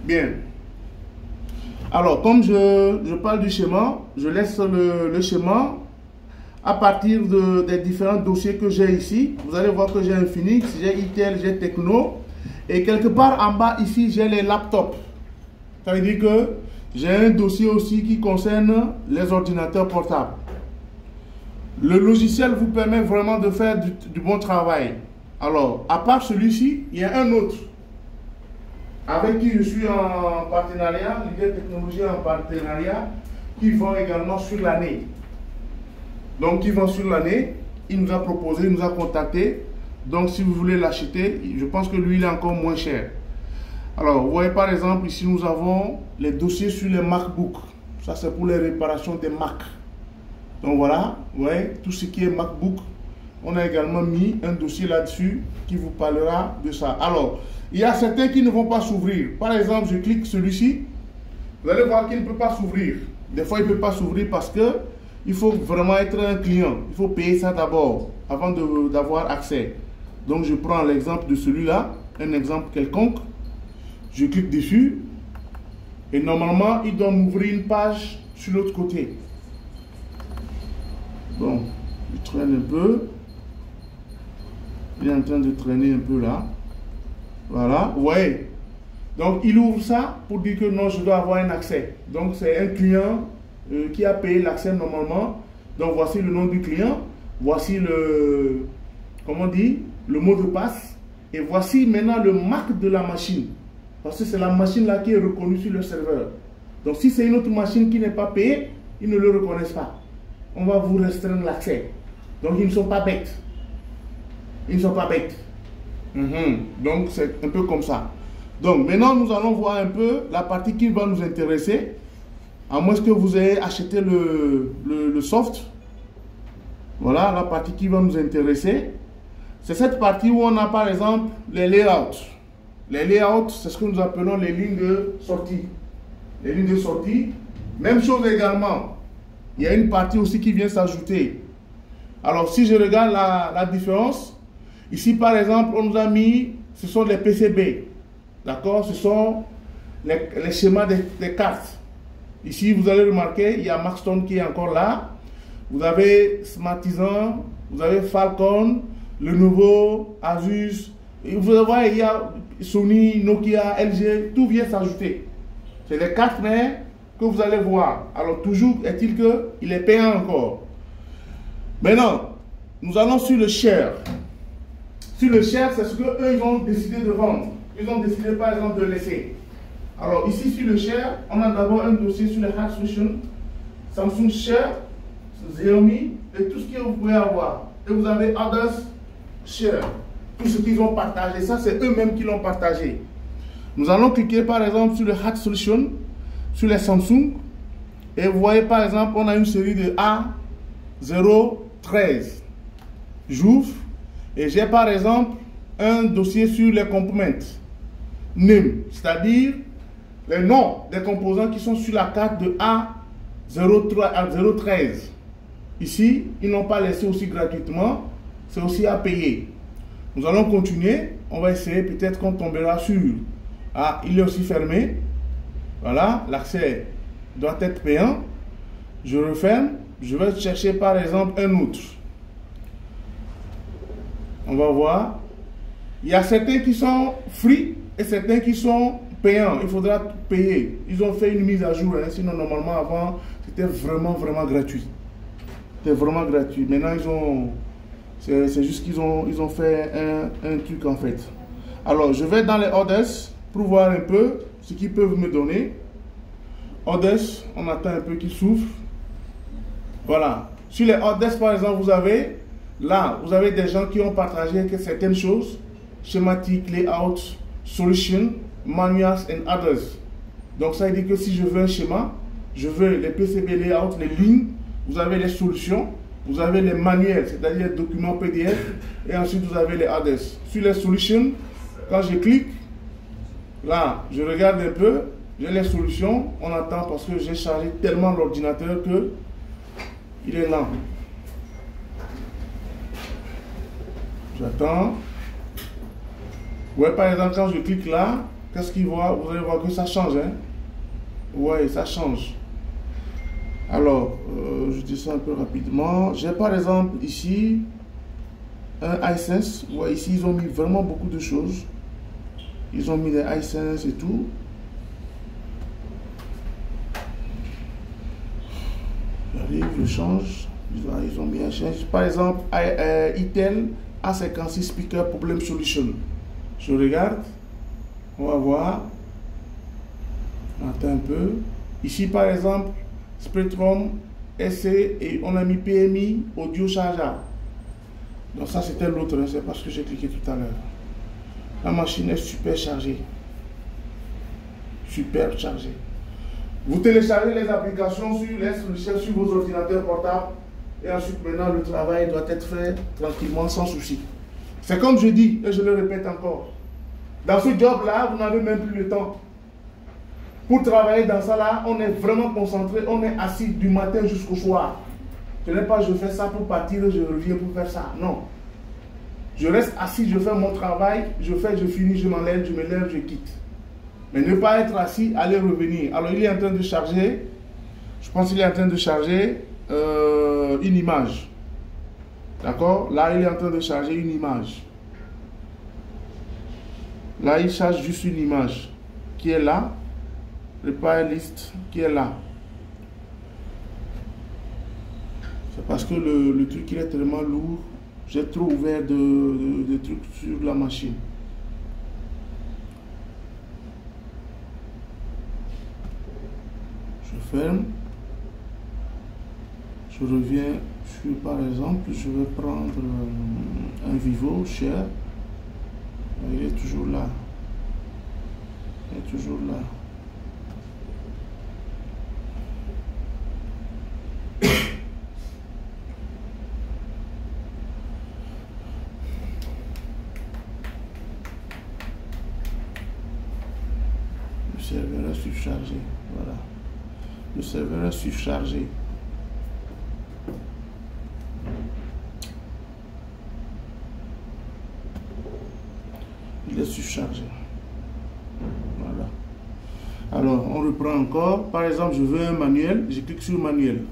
Bien. Alors, comme je parle du schéma, je laisse le schéma à partir des différents dossiers que j'ai ici. Vous allez voir que j'ai Infinix, j'ai Intel, j'ai Techno. Et quelque part en bas ici, j'ai les laptops. Ça veut dire que j'ai un dossier aussi qui concerne les ordinateurs portables. Le logiciel vous permet vraiment de faire du bon travail. Alors, à part celui-ci, il y a un autre avec qui je suis en partenariat, Leader Technologie en partenariat, qui vend également sur l'année. Donc, qui vend sur l'année, il nous a proposé, il nous a contacté. Donc, si vous voulez l'acheter, je pense que lui, il est encore moins cher. Alors, vous voyez par exemple, ici, nous avons les dossiers sur les MacBook. Ça, c'est pour les réparations des Mac. Donc, voilà, vous voyez, tout ce qui est MacBook. On a également mis un dossier là-dessus qui vous parlera de ça. Alors, il y a certains qui ne vont pas s'ouvrir. Par exemple, je clique celui-ci. Vous allez voir qu'il ne peut pas s'ouvrir. Des fois, il ne peut pas s'ouvrir parce que il faut vraiment être un client. Il faut payer ça d'abord avant d'avoir accès. Donc, je prends l'exemple de celui-là, un exemple quelconque. Je clique dessus et normalement, il doit m'ouvrir une page sur l'autre côté. Bon, je traîne un peu. Il est en train de traîner un peu là. Voilà, vous voyez. Donc, il ouvre ça pour dire que non, je dois avoir un accès. Donc, c'est un client qui a payé l'accès normalement. Donc, voici le nom du client. Voici le, comment on dit, le mot de passe. Et voici maintenant le marque de la machine. Parce que c'est la machine là qui est reconnue sur le serveur. Donc, si c'est une autre machine qui n'est pas payée, ils ne le reconnaissent pas. On va vous restreindre l'accès. Donc, ils ne sont pas bêtes. Ils ne sont pas bêtes. Donc, c'est un peu comme ça. Donc, maintenant, nous allons voir un peu la partie qui va nous intéresser. À moins que vous ayez acheté le soft. Voilà, la partie qui va nous intéresser. C'est cette partie où on a, par exemple, les layouts. Les layouts, c'est ce que nous appelons les lignes de sortie. Les lignes de sortie. Même chose également. Il y a une partie aussi qui vient s'ajouter. Alors, si je regarde la différence, ici, par exemple, on nous a mis, ce sont les PCB. D'accord? Ce sont les schémas des cartes. Ici, vous allez remarquer, il y a Maxton qui est encore là. Vous avez Smartisan, vous avez Falcon, Lenovo, Asus. Et vous voyez, il y a Sony, Nokia, LG, tout vient s'ajouter. C'est les cartes mères que vous allez voir. Alors, toujours est-il qu'il est payant encore. Maintenant, nous allons sur le share. Sur le share, c'est ce qu'eux, ils ont décidé de vendre. Ils ont décidé, par exemple, de laisser. Alors, ici, sur le share, on a d'abord un dossier sur les hard solutions, Samsung Share, Xiaomi, et tout ce que vous pouvez avoir. Et vous avez Others Share. Tout ce qu'ils ont partagé. Ça, c'est eux-mêmes qui l'ont partagé. Nous allons cliquer, par exemple, sur le hard solution, sur les Samsung. Et vous voyez, par exemple, on a une série de A013. J'ouvre. Et j'ai par exemple un dossier sur les components name, c'est-à-dire les noms des composants qui sont sur la carte de A013. Ici, ils n'ont pas laissé aussi gratuitement, c'est aussi à payer. Nous allons continuer, on va essayer, peut-être qu'on tombera sur. Ah, il est aussi fermé. Voilà, l'accès doit être payant. Je referme, je vais chercher par exemple un autre. On va voir. Il y a certains qui sont free et certains qui sont payants. Il faudra payer. Ils ont fait une mise à jour. Hein. Sinon, normalement, avant, c'était vraiment gratuit. C'était vraiment gratuit. Maintenant, ils ont... C'est juste qu'ils ont fait un truc, en fait. Alors, je vais dans les orders pour voir un peu ce qu'ils peuvent me donner. Orders, on attend un peu qu'ils s'ouvrent. Voilà. Sur les orders, par exemple, vous avez... Là, vous avez des gens qui ont partagé certaines choses, schématique, layout, solution, manuals and others. Donc ça veut dire que si je veux un schéma, je veux les PCB layout, les lignes, vous avez les solutions, vous avez les manuels, c'est-à-dire les documents PDF, et ensuite vous avez les others. Sur les solutions, quand je clique, là, je regarde un peu, j'ai les solutions, on attend parce que j'ai chargé tellement l'ordinateur que il est lent. J'attends. Ouais, par exemple, quand je clique là, qu'est-ce qu'il voit? Vous allez voir que ça change. Hein? Ouais, ça change. Alors, je dis ça un peu rapidement. J'ai par exemple ici un iSense. Ouais, ici, ils ont mis vraiment beaucoup de choses. Ils ont mis des iSense et tout. J'arrive, je change. Ils ont mis un change. Par exemple, Itel A56 Speaker Problem Solution. Je regarde. On va voir. Attends un peu. Ici, par exemple, Spectrum SC et on a mis PMI Audio Charger. Donc ça, c'était l'autre. C'est parce que j'ai cliqué tout à l'heure. La machine est super chargée. Super chargée. Vous téléchargez les applications sur vos ordinateurs portables et ensuite maintenant le travail doit être fait tranquillement sans souci. C'est comme je dis et je le répète encore. Dans ce job-là, vous n'avez même plus le temps. Pour travailler dans ça là, on est vraiment concentré, on est assis du matin jusqu'au soir. Ce n'est pas je fais ça pour partir, je reviens pour faire ça. Non. Je reste assis, je fais mon travail, je finis, je m'enlève, je me lève, je quitte. Mais ne pas être assis, aller revenir. Alors il est en train de charger, je pense qu'il est en train de charger une image. D'accord? Là, il est en train de charger une image. Là, il charge juste une image qui est là. Repair list qui est là. C'est parce que le truc il est tellement lourd. J'ai trop ouvert de trucs sur la machine. Je ferme. Je reviens sur, par exemple, je vais prendre un Vivo cher. Il est toujours là. Il est toujours là. Le serveur est surchargé. Voilà. Le serveur est surchargé. Il est surchargé. Voilà. Alors, on reprend encore. Par exemple, je veux un manuel. Je clique sur manuel.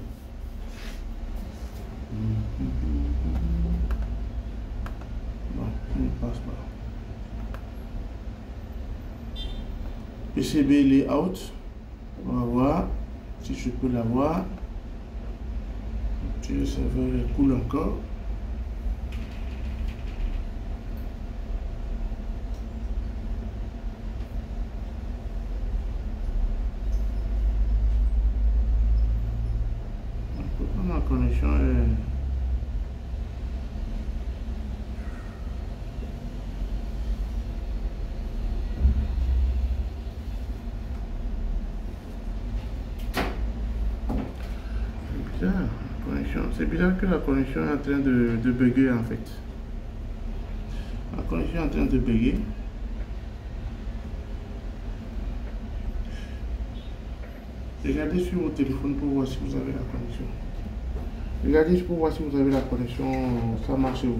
Non, il ne passe pas. PCB layout. On va voir si je peux l'avoir. Le serveur est cool encore. La connexion est... C'est bizarre que la connexion est en train de bugger en fait. La connexion est en train de bugger. Regardez sur votre téléphone pour voir si vous avez la connexion. Regardez pour voir si vous avez la connexion, ça marche où.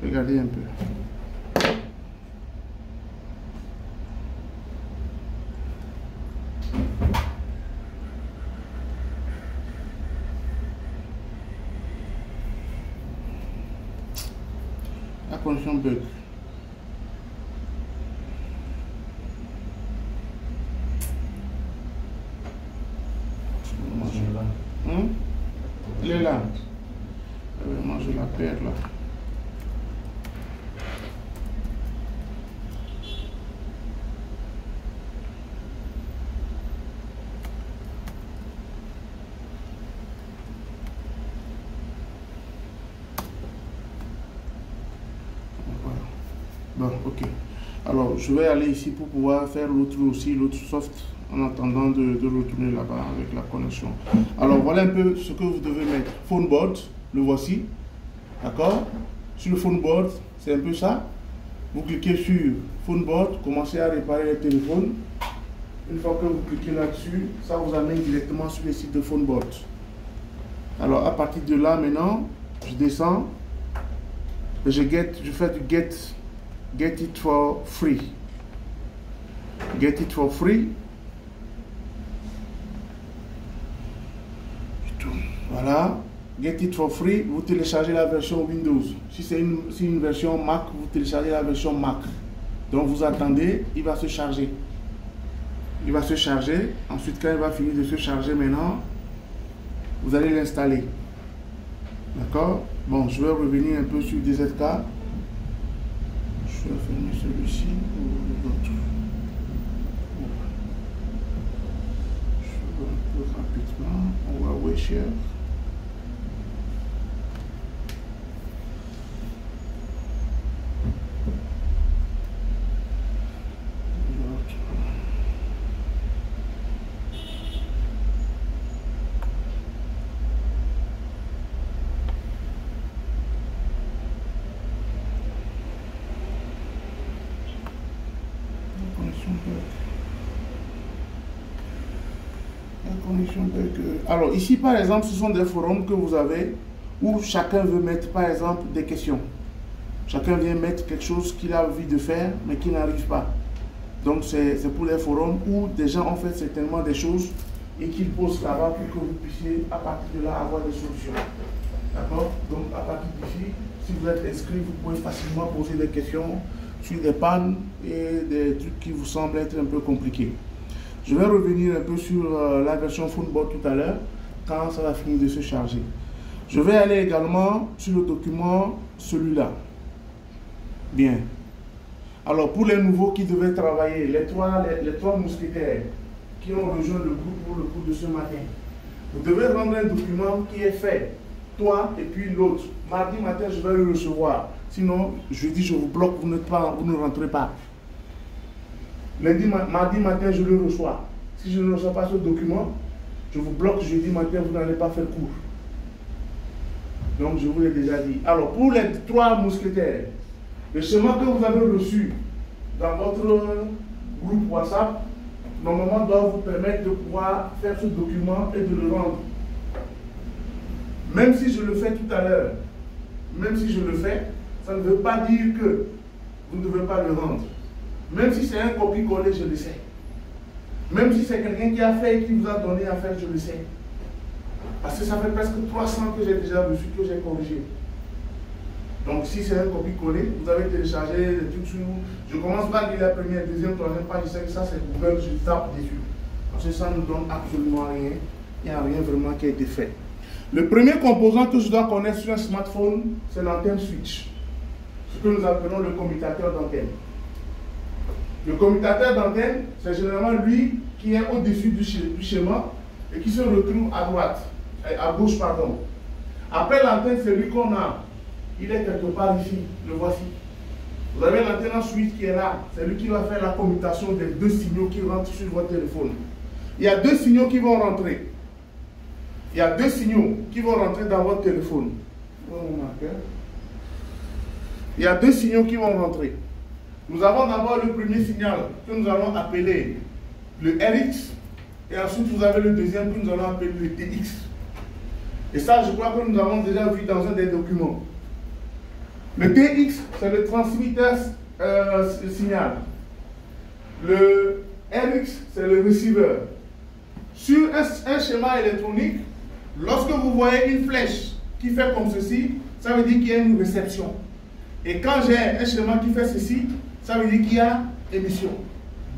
Regardez un peu. La connexion bug. Il est là. Moi je la perds là. Voilà. Bon, ok. Alors je vais aller ici pour pouvoir faire l'autre aussi, l'autre soft, en attendant de retourner là-bas avec la connexion. Alors voilà un peu ce que vous devez mettre. Phone board, le voici. D'accord? Sur le phone board, c'est un peu ça. Vous cliquez sur phone board, commencez à réparer les téléphones. Une fois que vous cliquez là-dessus, ça vous amène directement sur le site de phone board. Alors à partir de là maintenant, je descends. Je fais du get get it for free. Get it for free. Voilà. Get it for free. Vous téléchargez la version Windows. Si c'est une version Mac, vous téléchargez la version Mac. Donc vous attendez, il va se charger. Il va se charger. Ensuite, quand il va finir de se charger maintenant, vous allez l'installer. D'accord? Bon, je vais revenir un peu sur DZK. Je vais fermer celui-ci ou l'autre. Je vais un peu rapidement. On va Huawei Share. Alors ici par exemple, ce sont des forums que vous avez où chacun veut mettre par exemple des questions. Chacun vient mettre quelque chose qu'il a envie de faire mais qui n'arrive pas. Donc c'est pour les forums où des gens ont fait certainement des choses et qu'ils posent là-bas pour que vous puissiez à partir de là avoir des solutions. D'accord? Donc à partir d'ici, si vous êtes inscrit, vous pouvez facilement poser des questions sur des pannes et des trucs qui vous semblent être un peu compliqués. Je vais revenir un peu sur la version Phonebot tout à l'heure, quand ça va finir de se charger. Je vais aller également sur le document, celui-là. Bien. Alors, pour les nouveaux qui devaient travailler, les trois mousquetaires qui ont rejoint le groupe pour le cours de ce matin, vous devez rendre un document qui est fait, toi et puis l'autre. Mardi matin, je vais le recevoir. Sinon, jeudi, je vous bloque, vous ne rentrez pas. Mardi matin, je le reçois. Si je ne reçois pas ce document, je vous bloque jeudi matin, vous n'allez pas faire cours. Donc, je vous l'ai déjà dit. Alors, pour les trois mousquetaires, le schéma que vous avez reçu dans votre groupe WhatsApp, normalement, doit vous permettre de pouvoir faire ce document et de le rendre. Même si je le fais tout à l'heure, même si je le fais, ça ne veut pas dire que vous ne devez pas le rendre. Même si c'est un copie-coller, je le sais. Même si c'est quelqu'un qui a fait et qui vous a donné à faire, je le sais. Parce que ça fait presque 300 que j'ai déjà reçu, que j'ai corrigé. Donc si c'est un copie-coller, vous avez téléchargé des trucs sur vous. Je commence par lire la première, deuxième, troisième page, je sais que ça c'est Google, je tape dessus. Parce que ça ne nous donne absolument rien. Il n'y a rien vraiment qui a été fait. Le premier composant que je dois connaître sur un smartphone, c'est l'antenne switch. Ce que nous appelons le commutateur d'antenne. Le commutateur d'antenne, c'est généralement lui qui est au-dessus du schéma et qui se retrouve à droite, à gauche, pardon. Après l'antenne, c'est lui qu'on a. Il est quelque part ici, le voici. Vous avez l'antenne switch qui est là. C'est lui qui va faire la commutation des deux signaux qui rentrent sur votre téléphone. Il y a deux signaux qui vont rentrer. Il y a deux signaux qui vont rentrer dans votre téléphone. Il y a deux signaux qui vont rentrer. Nous avons d'abord le premier signal que nous allons appeler le RX. Et ensuite, vous avez le deuxième que nous allons appeler le TX. Et ça, je crois que nous avons déjà vu dans un des documents. Le TX, c'est le transmetteur signal. Le RX, c'est le receveur. Sur un schéma électronique, lorsque vous voyez une flèche qui fait comme ceci, ça veut dire qu'il y a une réception. Et quand j'ai un schéma qui fait ceci, ça veut dire qu'il y a émission.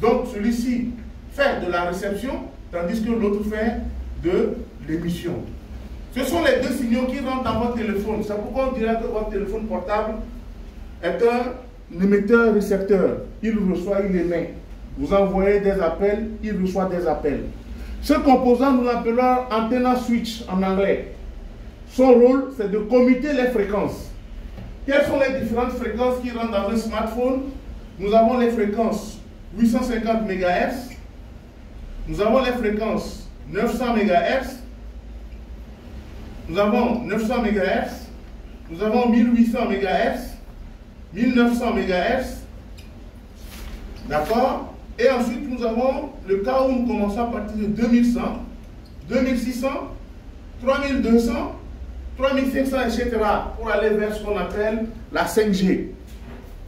Donc celui-ci fait de la réception, tandis que l'autre fait de l'émission. Ce sont les deux signaux qui rentrent dans votre téléphone. C'est pourquoi on dirait que votre téléphone portable est un émetteur-récepteur. Il reçoit, il émet. Vous envoyez des appels, il reçoit des appels. Ce composant, nous l'appelons antenna switch en anglais. Son rôle, c'est de commuter les fréquences. Quelles sont les différentes fréquences qui rentrent dans un smartphone? Nous avons les fréquences 850 MHz, nous avons les fréquences 900 MHz, nous avons 900 MHz, nous avons 1800 MHz, 1900 MHz, d'accord? Et ensuite nous avons le cas où nous commençons à partir de 2100, 2600, 3200, 3500, etc. pour aller vers ce qu'on appelle la 5G.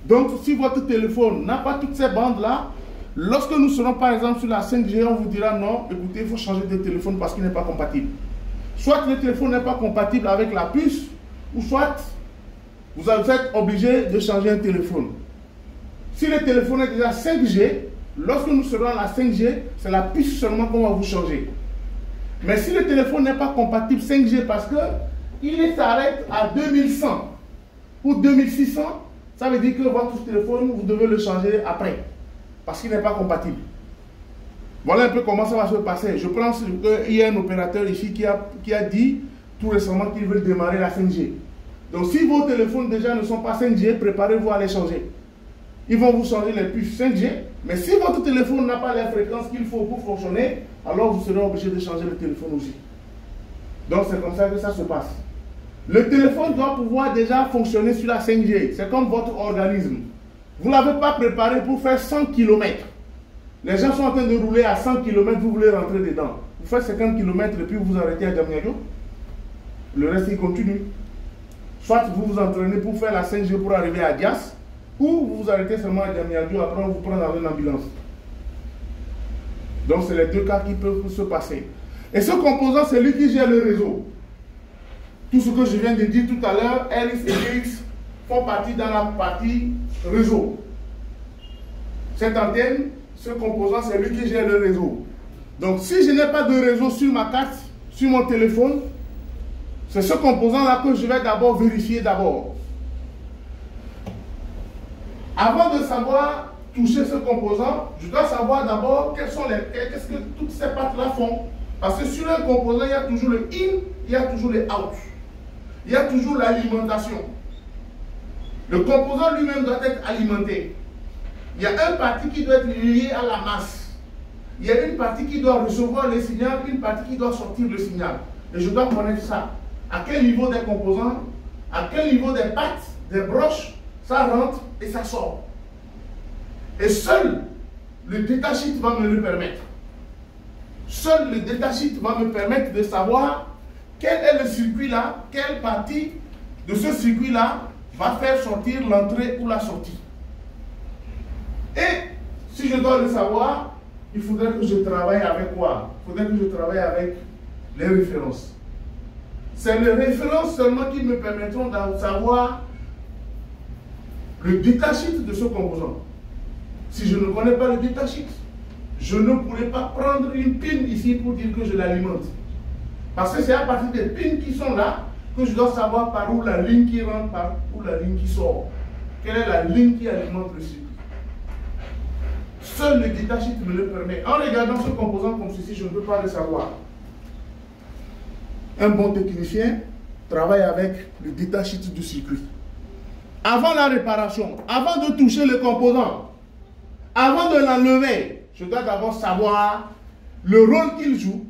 Donc, si votre téléphone n'a pas toutes ces bandes-là, lorsque nous serons par exemple sur la 5G, on vous dira non, écoutez, il faut changer de téléphone parce qu'il n'est pas compatible. Soit le téléphone n'est pas compatible avec la puce, ou soit vous êtes obligé de changer un téléphone. Si le téléphone est déjà 5G, lorsque nous serons à la 5G, c'est la puce seulement qu'on va vous changer. Mais si le téléphone n'est pas compatible 5G parce qu'il s'arrête à 2100 ou 2600, ça veut dire que votre téléphone, vous devez le changer après. Parce qu'il n'est pas compatible. Voilà un peu comment ça va se passer. Je pense qu'il y a un opérateur ici qui a dit tout récemment qu'il veut démarrer la 5G. Donc si vos téléphones déjà ne sont pas 5G, préparez-vous à les changer. Ils vont vous changer les puces 5G, mais si votre téléphone n'a pas les fréquences qu'il faut pour fonctionner, alors vous serez obligé de changer le téléphone aussi. Donc c'est comme ça que ça se passe. Le téléphone doit pouvoir déjà fonctionner sur la 5G. C'est comme votre organisme. Vous ne l'avez pas préparé pour faire 100 km. Les gens sont en train de rouler à 100 km, vous voulez rentrer dedans. Vous faites 50 km et puis vous vous arrêtez à Diamniadio. Le reste, il continue. Soit vous vous entraînez pour faire la 5G pour arriver à Dias, ou vous vous arrêtez seulement à Diamniadio, après on vous prend dans une ambulance. Donc c'est les deux cas qui peuvent se passer. Et ce composant, c'est lui qui gère le réseau. Tout ce que je viens de dire tout à l'heure, RX et DX font partie dans la partie réseau. Cette antenne, ce composant, c'est lui qui gère le réseau. Donc si je n'ai pas de réseau sur ma carte, sur mon téléphone, c'est ce composant-là que je vais d'abord vérifier d'abord. Avant de savoir toucher ce composant, je dois savoir d'abord qu'est-ce que toutes ces parties-là font. Parce que sur un composant, il y a toujours le in, il y a toujours le out. Il y a toujours l'alimentation. Le composant lui-même doit être alimenté. Il y a une partie qui doit être liée à la masse. Il y a une partie qui doit recevoir le signal, une partie qui doit sortir le signal. Et je dois connaître ça. À quel niveau des composants, à quel niveau des pattes, des broches, ça rentre et ça sort. Et seul le datasheet va me le permettre. Seul le datasheet va me permettre de savoir quel est le circuit-là, quelle partie de ce circuit-là va faire sortir l'entrée ou la sortie. Et si je dois le savoir, il faudrait que je travaille avec quoi? Il faudrait que je travaille avec les références. C'est les références seulement qui me permettront de savoir le datasheet de ce composant. Si je ne connais pas le datasheet, je ne pourrai pas prendre une pin ici pour dire que je l'alimente. Parce que c'est à partir des pins qui sont là que je dois savoir par où la ligne qui rentre, par où la ligne qui sort. Quelle est la ligne qui alimente le circuit. Seul le datasheet me le permet. En regardant ce composant comme ceci, je ne peux pas le savoir. Un bon technicien travaille avec le datasheet du circuit. Avant la réparation, avant de toucher le composant, avant de l'enlever, je dois d'abord savoir le rôle qu'il joue,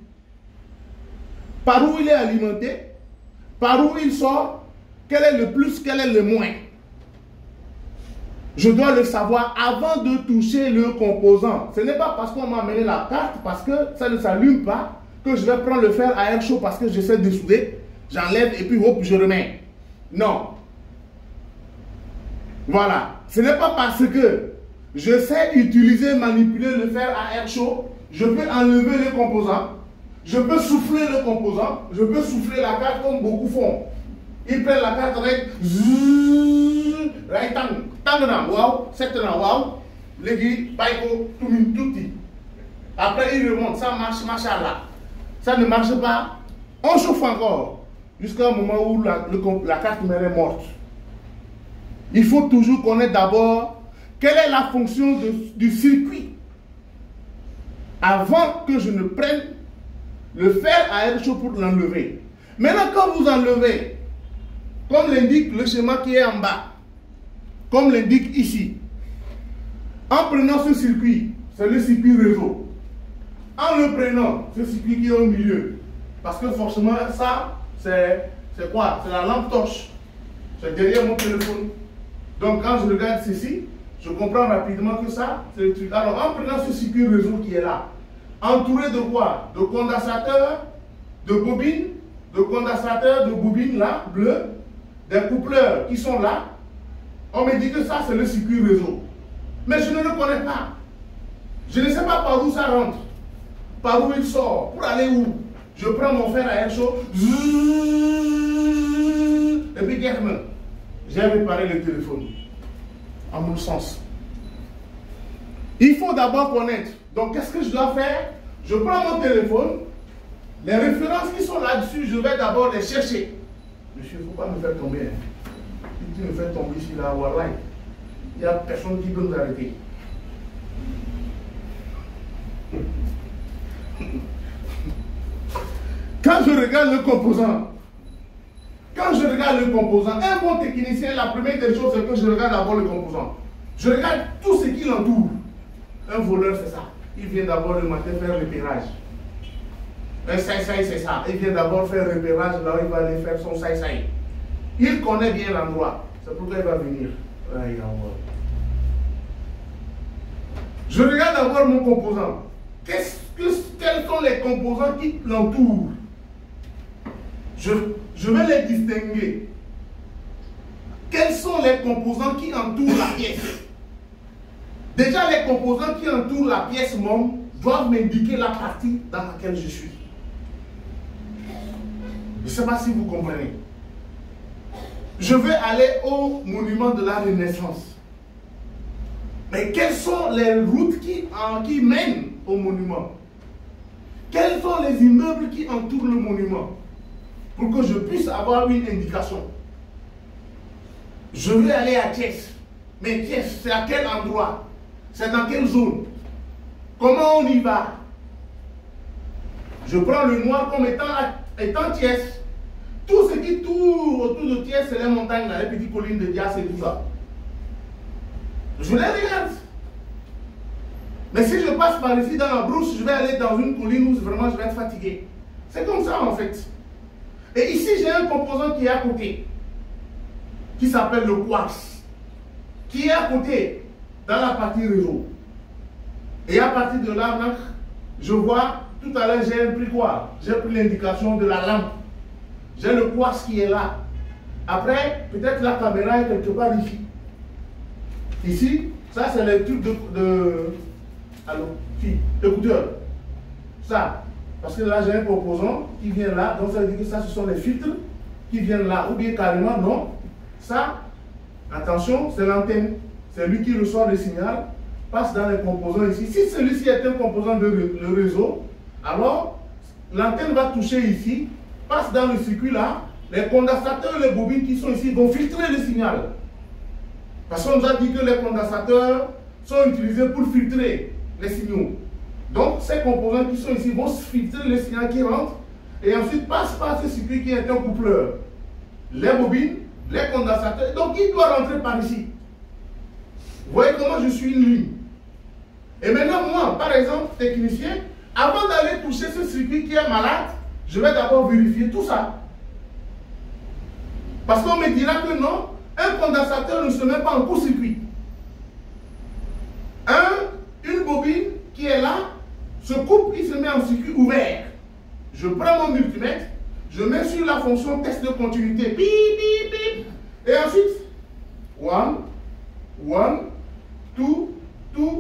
par où il est alimenté, par où il sort, quel est le plus, quel est le moins. Je dois le savoir avant de toucher le composant. Ce n'est pas parce qu'on m'a amené la carte, parce que ça ne s'allume pas, que je vais prendre le fer à air chaud parce que j'essaie de souder, j'enlève et puis hop, je remets. Non. Voilà. Ce n'est pas parce que je sais utiliser, manipuler le fer à air chaud, je peux enlever le composant, je peux souffler le composant, je peux souffler la carte comme beaucoup font. Ils prennent la carte avec après ils remontent, ça marche, machallah. Ça ne marche pas, on chauffe encore jusqu'à un moment où la carte mère est morte. Il faut toujours connaître d'abord quelle est la fonction du circuit avant que je ne prenne le fer à air chaud pour l'enlever. Maintenant, quand vous enlevez, comme l'indique le schéma qui est en bas, comme l'indique ici, en prenant ce circuit, c'est le circuit réseau. En le prenant, ce circuit qui est au milieu, parce que forcément, ça, c'est quoi? C'est la lampe torche. C'est derrière mon téléphone. Donc, quand je regarde ceci, je comprends rapidement que ça, c'est le truc. Alors, en prenant ce circuit réseau qui est là, entouré de quoi? De condensateurs, de bobines là, bleues, des coupleurs qui sont là, On me dit que ça, c'est le circuit réseau. Mais je ne le connais pas. Je ne sais pas par où ça rentre, par où il sort, pour aller où. Je prends mon fer à air chaud, et puis j'ai réparé le téléphone, à mon sens. Il faut d'abord connaître. Donc, qu'est-ce que je dois faire? Je prends mon téléphone, les références qui sont là-dessus, je vais d'abord les chercher. Monsieur, il ne faut pas me faire tomber. Si tu me fais tomber ici, là, voilà, il n'y a personne qui peut nous arrêter. Quand je regarde le composant, un bon technicien, la première des choses, c'est que je regarde d'abord le composant. Je regarde tout ce qui l'entoure. Un voleur, c'est ça. Il vient d'abord le matin faire repérage. Un saï-saï, c'est ça. Il vient d'abord faire repérage, là où il va aller faire son saï-saï. Il connaît bien l'endroit. C'est pourquoi il va venir. Je regarde d'abord mon composant. Quels sont les composants qui l'entourent? Je vais les distinguer. Quels sont les composants qui entourent la pièce? Déjà, les composants qui entourent la pièce même doivent m'indiquer la partie dans laquelle je suis. Je ne sais pas si vous comprenez. Je vais aller au monument de la Renaissance. Mais quelles sont les routes qui mènent au monument? Quels sont les immeubles qui entourent le monument? Pour que je puisse avoir une indication. Je vais aller à Thiès. Mais Thiès, c'est à quel endroit? C'est dans quelle zone? Comment on y va? Je prends le noir comme étant Thiès. Tout ce qui tourne autour de Thiès, c'est les montagnes, là, les petites collines de Dias et tout ça. Je les regarde. Mais si je passe par ici dans la brousse, je vais aller dans une colline où vraiment je vais être fatigué. C'est comme ça en fait. Et ici, j'ai un composant qui est à côté, qui s'appelle le quartz, qui est à côté, dans la partie réseau. Et à partir de là, je vois, tout à l'heure, j'ai pris quoi? J'ai pris l'indication de la lampe. J'ai le quartz qui est là. Après, peut-être la caméra est quelque part ici. Ici, ça c'est le truc allô, écouteur. Ça. Parce que là, j'ai un composant qui vient là, donc ça veut dire que ça, ce sont les filtres qui viennent là, ou bien carrément, non. Ça, attention, c'est l'antenne. C'est lui qui reçoit le signal, passe dans les composants ici. Si celui-ci est un composant de le réseau, alors l'antenne va toucher ici, passe dans le circuit là, les condensateurs et les bobines qui sont ici vont filtrer le signal. Parce qu'on nous a dit que les condensateurs sont utilisés pour filtrer les signaux. Donc, ces composants qui sont ici vont filtrer le signal qui rentre et ensuite passent par ce circuit qui est un coupleur. Les bobines, les condensateurs, donc il doit rentrer par ici. Vous voyez comment je suis une ligne. Et maintenant, moi, par exemple, technicien, avant d'aller toucher ce circuit qui est malade, je vais d'abord vérifier tout ça. Parce qu'on me dira que non, un condensateur ne se met pas en court-circuit. Une bobine qui est là, se coupe, il se met en circuit ouvert. Je prends mon multimètre, je mets sur la fonction test de continuité, bip, bip, bip, et ensuite, 1, 2, 3,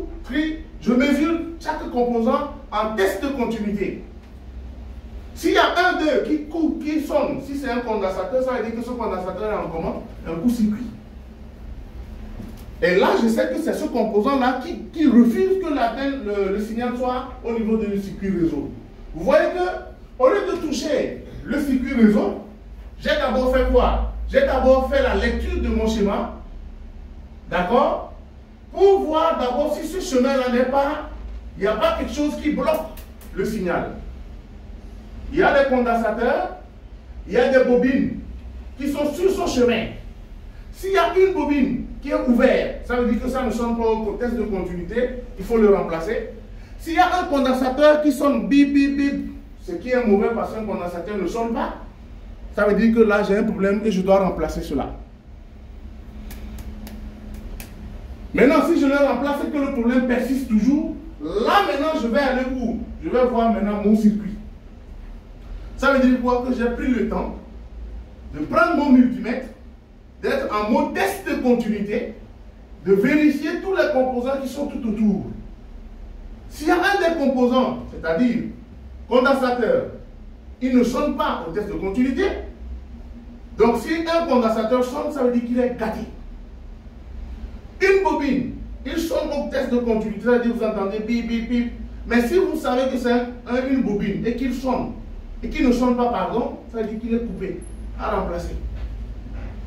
je mesure chaque composant en test de continuité. S'il y a un d'eux qui coupe, qui sonne, si c'est un condensateur, ça veut dire que ce condensateur est en comment? Un court-circuit. Et là, je sais que c'est ce composant-là qui refuse que le signal soit au niveau du circuit réseau. Vous voyez que, au lieu de toucher le circuit réseau, j'ai d'abord fait quoi? J'ai d'abord fait la lecture de mon schéma, d'accord? Pour voir d'abord si ce chemin-là n'est pas, il n'y a pas quelque chose qui bloque le signal. Il y a des condensateurs, il y a des bobines qui sont sur son chemin. S'il y a une bobine qui est ouverte, ça veut dire que ça ne sonne pas au test de continuité, il faut le remplacer. S'il y a un condensateur qui sonne bip bip bip, ce qui est mauvais parce qu'un condensateur ne sonne pas, ça veut dire que là j'ai un problème et je dois remplacer cela. Maintenant, si je le remplace et que le problème persiste toujours, là maintenant je vais aller où? Je vais voir maintenant mon circuit. Ça veut dire quoi? Que j'ai pris le temps de prendre mon multimètre d'être en mode test de continuité, de vérifier tous les composants qui sont tout autour. S'il y a un des composants, c'est-à-dire condensateur, il ne sonne pas au test de continuité, donc si un condensateur sonne, ça veut dire qu'il est gâté. Une bobine, il sonne au test de continuité, c'est-à-dire vous entendez bip, bip, bip. Mais si vous savez que c'est une bobine et qu'il sonne, et qu'il ne sonne pas, pardon, ça veut dire qu'il est coupé, à remplacer.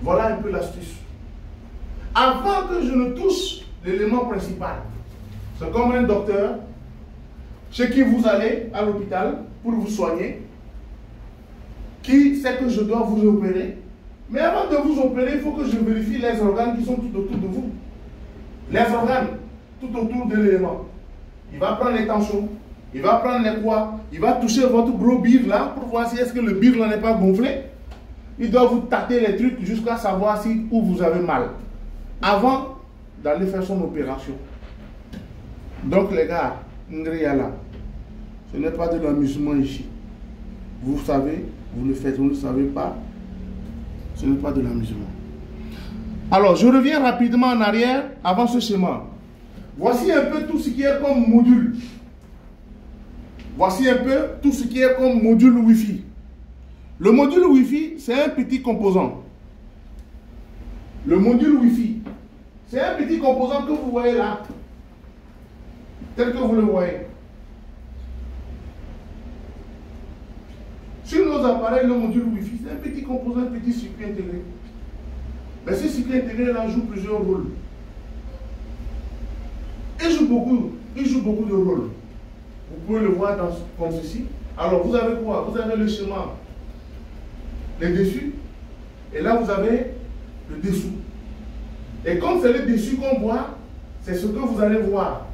Voilà un peu l'astuce. Avant que je ne touche l'élément principal, c'est comme un docteur chez qui vous allez à l'hôpital pour vous soigner, qui sait que je dois vous opérer. Mais avant de vous opérer, il faut que je vérifie les organes qui sont tout autour de vous. Les organes tout autour de l'élément. Il va prendre les tensions, il va prendre les poids, il va toucher votre gros bire là pour voir si est-ce que le bire là n'est pas gonflé. Il doit vous tâter les trucs jusqu'à savoir si où vous avez mal. Avant d'aller faire son opération. Donc les gars, Ngriala, ce n'est pas de l'amusement ici. Vous savez, vous le faites, vous ne le savez pas. Ce n'est pas de l'amusement. Alors, je reviens rapidement en arrière avant ce schéma. Voici un peu tout ce qui est comme module. Voici un peu tout ce qui est comme module Wi-Fi. Le module Wi-Fi, c'est un petit composant. Le module Wi-Fi, c'est un petit composant que vous voyez là. Tel que vous le voyez. Sur nos appareils, le module Wi-Fi, c'est un petit composant, un petit circuit intégré. Mais ce circuit intégré là joue plusieurs rôles. Il joue beaucoup de rôles. Vous pouvez le voir comme ceci. Alors vous avez quoi? Vous avez le schéma, les dessus, et là vous avez le dessous. Et comme c'est le dessus qu'on voit, c'est ce que vous allez voir.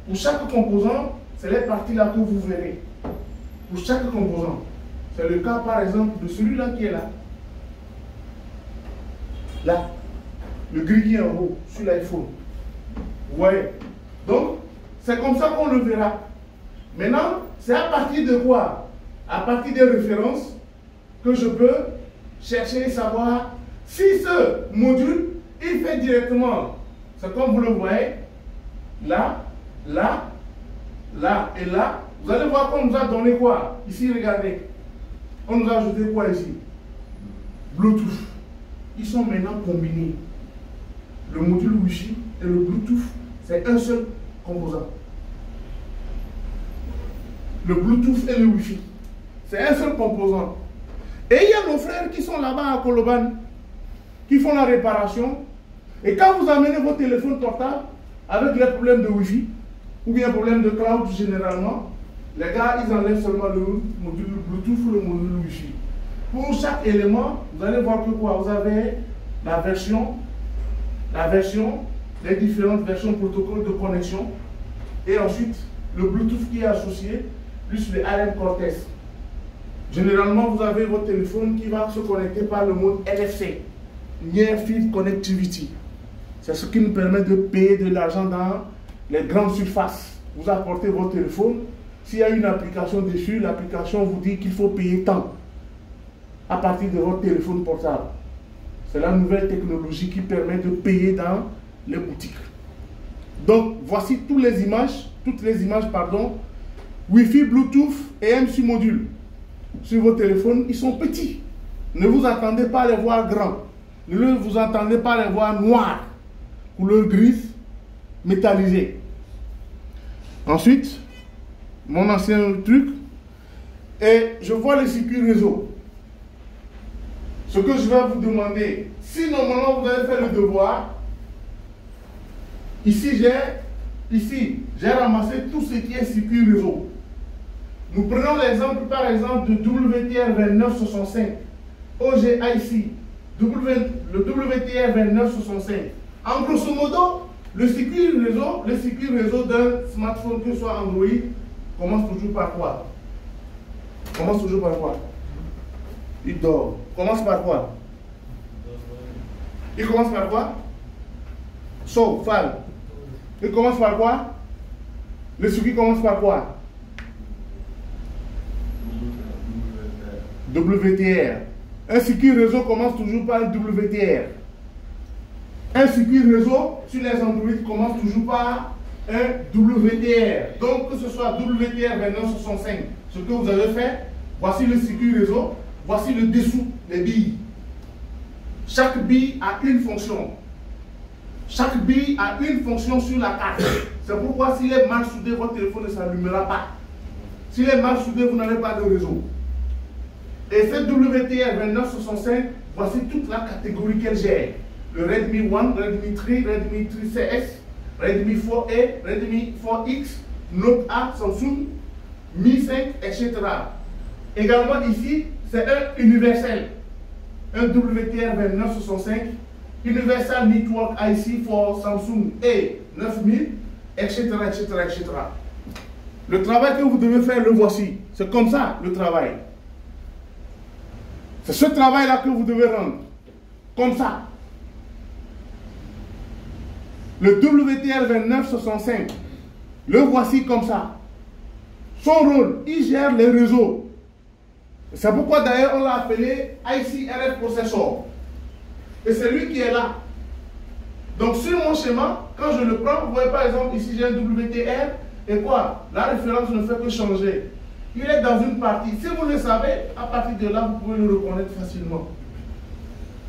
Pour chaque composant, c'est les parties là que vous verrez. Pour chaque composant. C'est le cas par exemple de celui-là qui est là. Là. Le gris en haut, sur l'iPhone. Vous voyez? Donc, c'est comme ça qu'on le verra. Maintenant, c'est à partir de quoi? À partir des références que je peux chercher et savoir si ce module, il fait directement, c'est comme vous le voyez, là, là, là et là. Vous allez voir qu'on nous a donné quoi? Ici, regardez. On nous a ajouté quoi ici? Bluetooth. Ils sont maintenant combinés. Le module Wi-Fi et le Bluetooth, c'est un seul composant. Le Bluetooth et le Wi-Fi, c'est un seul composant. Et il y a nos frères qui sont là-bas à Koloban, qui font la réparation. Et quand vous amenez vos téléphones portables avec les problèmes de Wi-Fi, ou bien problème de cloud généralement, les gars, ils enlèvent seulement le module Bluetooth ou le module Wi-Fi. Pour chaque élément, vous allez voir que quoi? Vous avez la version, les différentes versions protocole de connexion, et ensuite le Bluetooth qui est associé, plus le ARM Cortex. Généralement, vous avez votre téléphone qui va se connecter par le mode NFC, Near Field Connectivity. C'est ce qui nous permet de payer de l'argent dans les grandes surfaces. Vous apportez votre téléphone, s'il y a une application dessus, l'application vous dit qu'il faut payer tant à partir de votre téléphone portable. C'est la nouvelle technologie qui permet de payer dans les boutiques. Donc, voici toutes les images, Wi-Fi, Bluetooth et MCU module. Sur vos téléphones, ils sont petits. Ne vous attendez pas à les voir grands. Ne vous attendez pas à les voir noirs, couleur grise, métallisée. Ensuite, mon ancien truc, et je vois les circuits réseau. Ce que je vais vous demander, si normalement vous avez fait le devoir, ici j'ai ramassé tout ce qui est circuit réseau. Nous prenons l'exemple par exemple de WTR2965, OGIC, le WTR2965. En grosso modo, le circuit réseau d'un smartphone, que ce soit Android, commence toujours par quoi? Il dort. Commence par quoi? Il commence par quoi? Fall. Il commence par quoi? Le circuit commence par quoi? WTR. Un circuit réseau commence toujours par un WTR. Un circuit réseau sur les Android commence toujours par un WTR. Donc, que ce soit WTR 2965, ce que vous avez fait, voici le circuit réseau, voici le dessous, les billes. Chaque bille a une fonction. Chaque bille a une fonction sur la carte. C'est pourquoi s'il est mal soudé, votre téléphone ne s'allumera pas. S'il est mal soudé, vous n'avez pas de réseau. Et cette WTR 2965, voici toute la catégorie qu'elle gère. Le Redmi 1, Redmi 3, Redmi 3CS, Redmi 4A, Redmi 4X, Note A, Samsung, Mi 5, etc. Également ici, c'est un universel. Un WTR 2965, Universal Network IC for Samsung A9000, etc., etc., etc. Le travail que vous devez faire, le voici. C'est comme ça, le travail. C'est ce travail-là que vous devez rendre. Comme ça. Le WTR 2965, le voici comme ça. Son rôle, il gère les réseaux. C'est pourquoi d'ailleurs on l'a appelé ICRF Processor. Et c'est lui qui est là. Donc sur mon schéma, quand je le prends, vous voyez par exemple ici j'ai un WTR et quoi? La référence ne fait que changer. Il est dans une partie. Si vous le savez, à partir de là, vous pouvez le reconnaître facilement.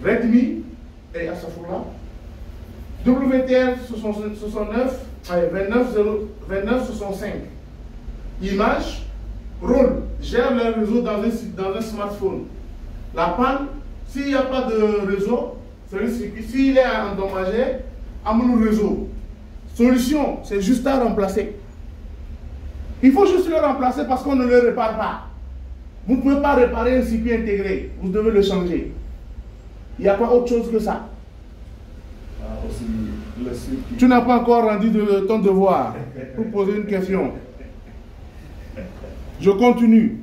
Redmi et à ce là. WTR 69, 2965. Image, rôle, gère le réseau dans un smartphone. La panne, s'il n'y a pas de réseau, c'est le circuit. S'il est endommagé, amène le réseau. Solution, c'est juste à remplacer. Il faut juste le remplacer parce qu'on ne le répare pas. Vous ne pouvez pas réparer un circuit intégré. Vous devez le changer. Il n'y a pas autre chose que ça. Tu n'as pas encore rendu ton devoir pour poser une question. Je continue.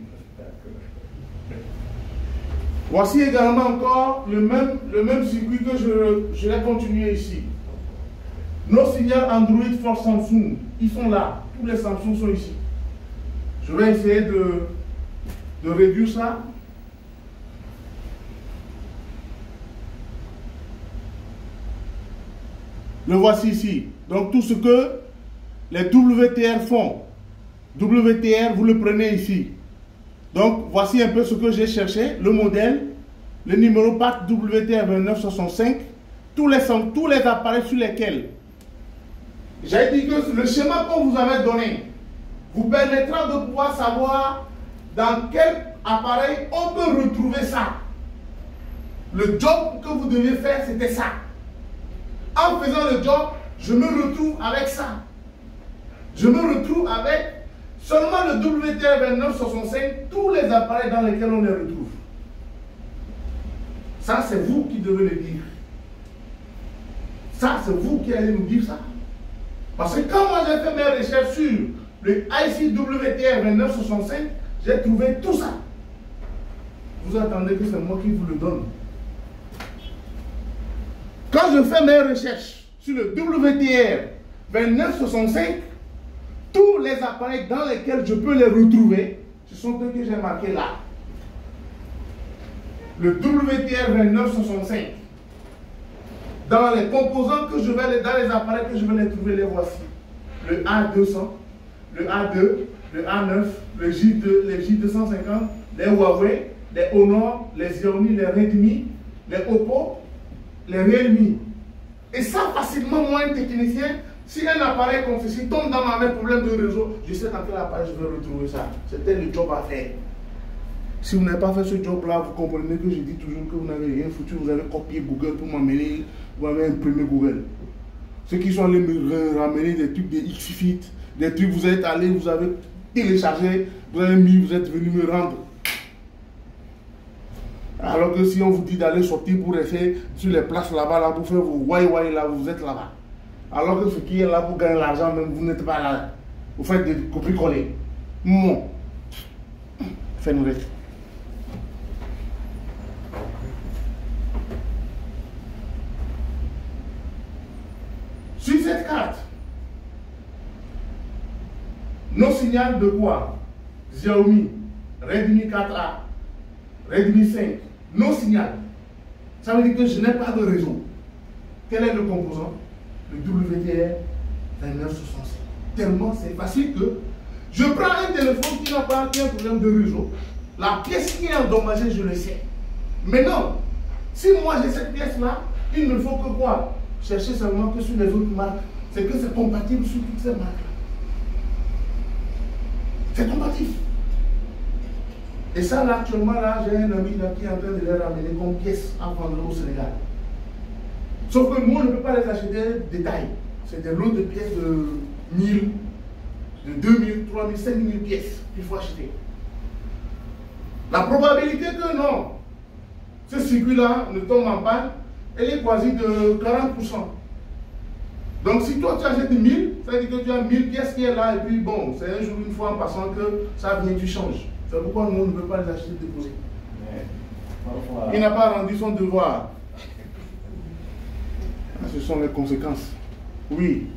Voici également encore le même circuit que je vais continuer ici. Nos signaux Android for Samsung, ils sont là. Tous les Samsung sont ici. Je vais essayer de réduire ça. Le voici ici. Donc tout ce que les WTR font. WTR, vous le prenez ici. Donc voici un peu ce que j'ai cherché. Le modèle, le numéro PAC WTR 2965. Tous les appareils sur lesquels j'ai dit que le schéma qu'on vous avait donné vous permettra de pouvoir savoir dans quel appareil on peut retrouver ça. Le job que vous deviez faire, c'était ça. En faisant le job, je me retrouve avec ça. Je me retrouve avec seulement le WTR 2965, tous les appareils dans lesquels on les retrouve. Ça, c'est vous qui devez le dire. Ça, c'est vous qui allez nous dire ça. Parce que quand moi j'ai fait mes recherches sur le ICWTR 2965, j'ai trouvé tout ça. Vous attendez que c'est moi qui vous le donne. Quand je fais mes recherches sur le WTR 2965, tous les appareils dans lesquels je peux les retrouver, ce sont eux que j'ai marqués là. Le WTR 2965. Dans les composants que je vais, dans les appareils que je vais les trouver, les voici. Le A200, le A2, le A9, le J2, les J250, les Huawei, les Honor, les Xiaomi, les Redmi, les Oppo, les Realme. Et ça, facilement, moi, un technicien, si un appareil comme ceci tombe dans ma main, problème de réseau, je sais dans quel appareil je vais retrouver ça. C'était le job à faire. Si vous n'avez pas fait ce job-là, vous comprenez que je dis toujours que vous n'avez rien foutu, vous avez copié Google pour m'amener, vous avez imprimé Google. Ceux qui sont allés me ramener des trucs de Xfit, des trucs, vous êtes allés, vous avez téléchargé, vous avez mis, vous êtes venu me rendre. Alors que si on vous dit d'aller sortir pour rester sur les places là-bas, là, pour faire vos wai là, vous êtes là-bas. Alors que ce qui est là pour gagner l'argent, même vous n'êtes pas là. Vous faites des copies-coller. Mon. Faites-nous rester. Sur cette carte, nos signaux de quoi? Xiaomi, Redmi 4A, Redmi 5, non signal. Ça veut dire que je n'ai pas de réseau. Quel est le composant? Le WTR 2967. Tellement c'est facile que je prends un téléphone qui n'a pas un problème de réseau. La pièce qui est endommagée, je le sais. Mais non, si moi j'ai cette pièce-là, il ne faut que quoi? Chercher seulement que sur les autres marques. C'est que c'est compatible sur toutes ces marques-là. C'est compatible. Et ça, là, actuellement, là, j'ai un ami là, qui est en train de les ramener comme pièces à vendre au Sénégal. Sauf que nous, on ne peut pas les acheter détail. C'est des lots de pièces de 1000, de 2000, 3000, 5000 pièces qu'il faut acheter. La probabilité que non, ce circuit-là ne tombe en panne, elle est quasi de 40%. Donc si toi tu achètes 1000, ça veut dire que tu as 1000 pièces qui est là et puis bon, c'est un jour, une fois en passant que ça vient, tu changes. C'est pourquoi nous, on ne peut pas les acheter déposés. Il n'a pas rendu son devoir. Ce sont les conséquences. Oui.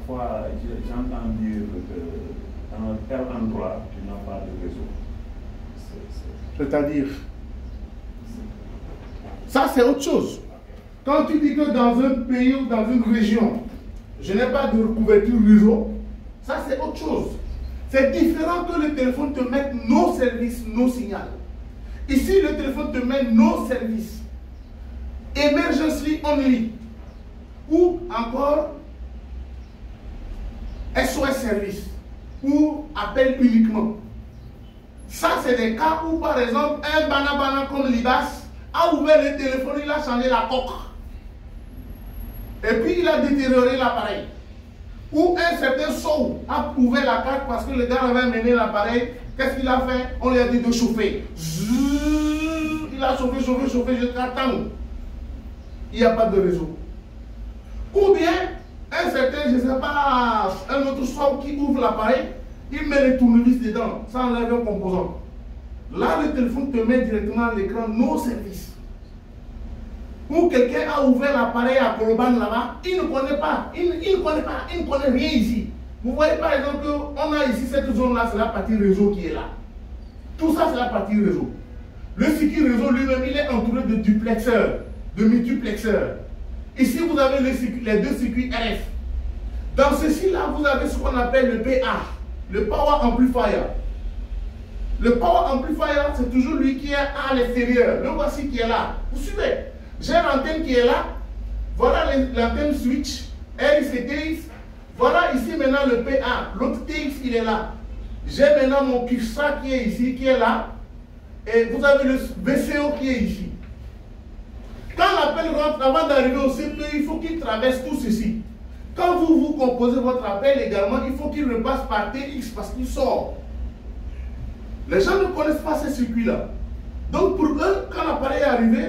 Parfois, j'entends dire que dans tel endroit, tu n'as pas de réseau. C'est-à-dire, ça c'est autre chose. Quand tu dis que dans un pays ou dans une région, je n'ai pas de couverture réseau, ça c'est autre chose. C'est différent que le téléphone te mette no service, no signal. Ici, le téléphone te met no service, emergency only, ou encore SOS service, ou appel uniquement. Ça, c'est des cas où, par exemple, un banabana comme Libas a ouvert le téléphone, il a changé la coque. Et puis, il a détérioré l'appareil. Ou un certain Sow a ouvert la carte parce que le gars avait mené l'appareil. Qu'est-ce qu'il a fait? On lui a dit de chauffer. Il a chauffé jusqu'à temps. Il n'y a pas de réseau. Ou bien, un certain, je ne sais pas, un autre Sow qui ouvre l'appareil, il met les tournevis dedans, ça enlève un composant. Là, le téléphone te met directement à l'écran no service. Ou quelqu'un a ouvert l'appareil à Koloban là-bas, il ne connaît pas, il ne connaît rien ici. Vous voyez par exemple qu'on a ici cette zone-là, c'est la partie réseau qui est là. Tout ça, c'est la partie réseau. Le circuit réseau lui-même, il est entouré de duplexeurs, de multiplexeurs. Ici, vous avez les deux circuits RF. Dans ceci-là, vous avez ce qu'on appelle le PA, le Power Amplifier. Le Power Amplifier, c'est toujours lui qui est à l'extérieur. Le voici qui est là. Vous suivez? J'ai l'antenne qui est là. Voilà l'antenne switch. Elle, c'est TX. Voilà ici maintenant le PA. L'autre TX, il est là. J'ai maintenant mon QSA qui est ici, qui est là. Et vous avez le VCO qui est ici. Quand l'appel rentre, avant d'arriver au CPU, il faut qu'il traverse tout ceci. Quand vous composez votre appel également, il faut qu'il repasse par TX parce qu'il sort. Les gens ne connaissent pas ces circuits-là. Donc pour eux, quand l'appareil est arrivé,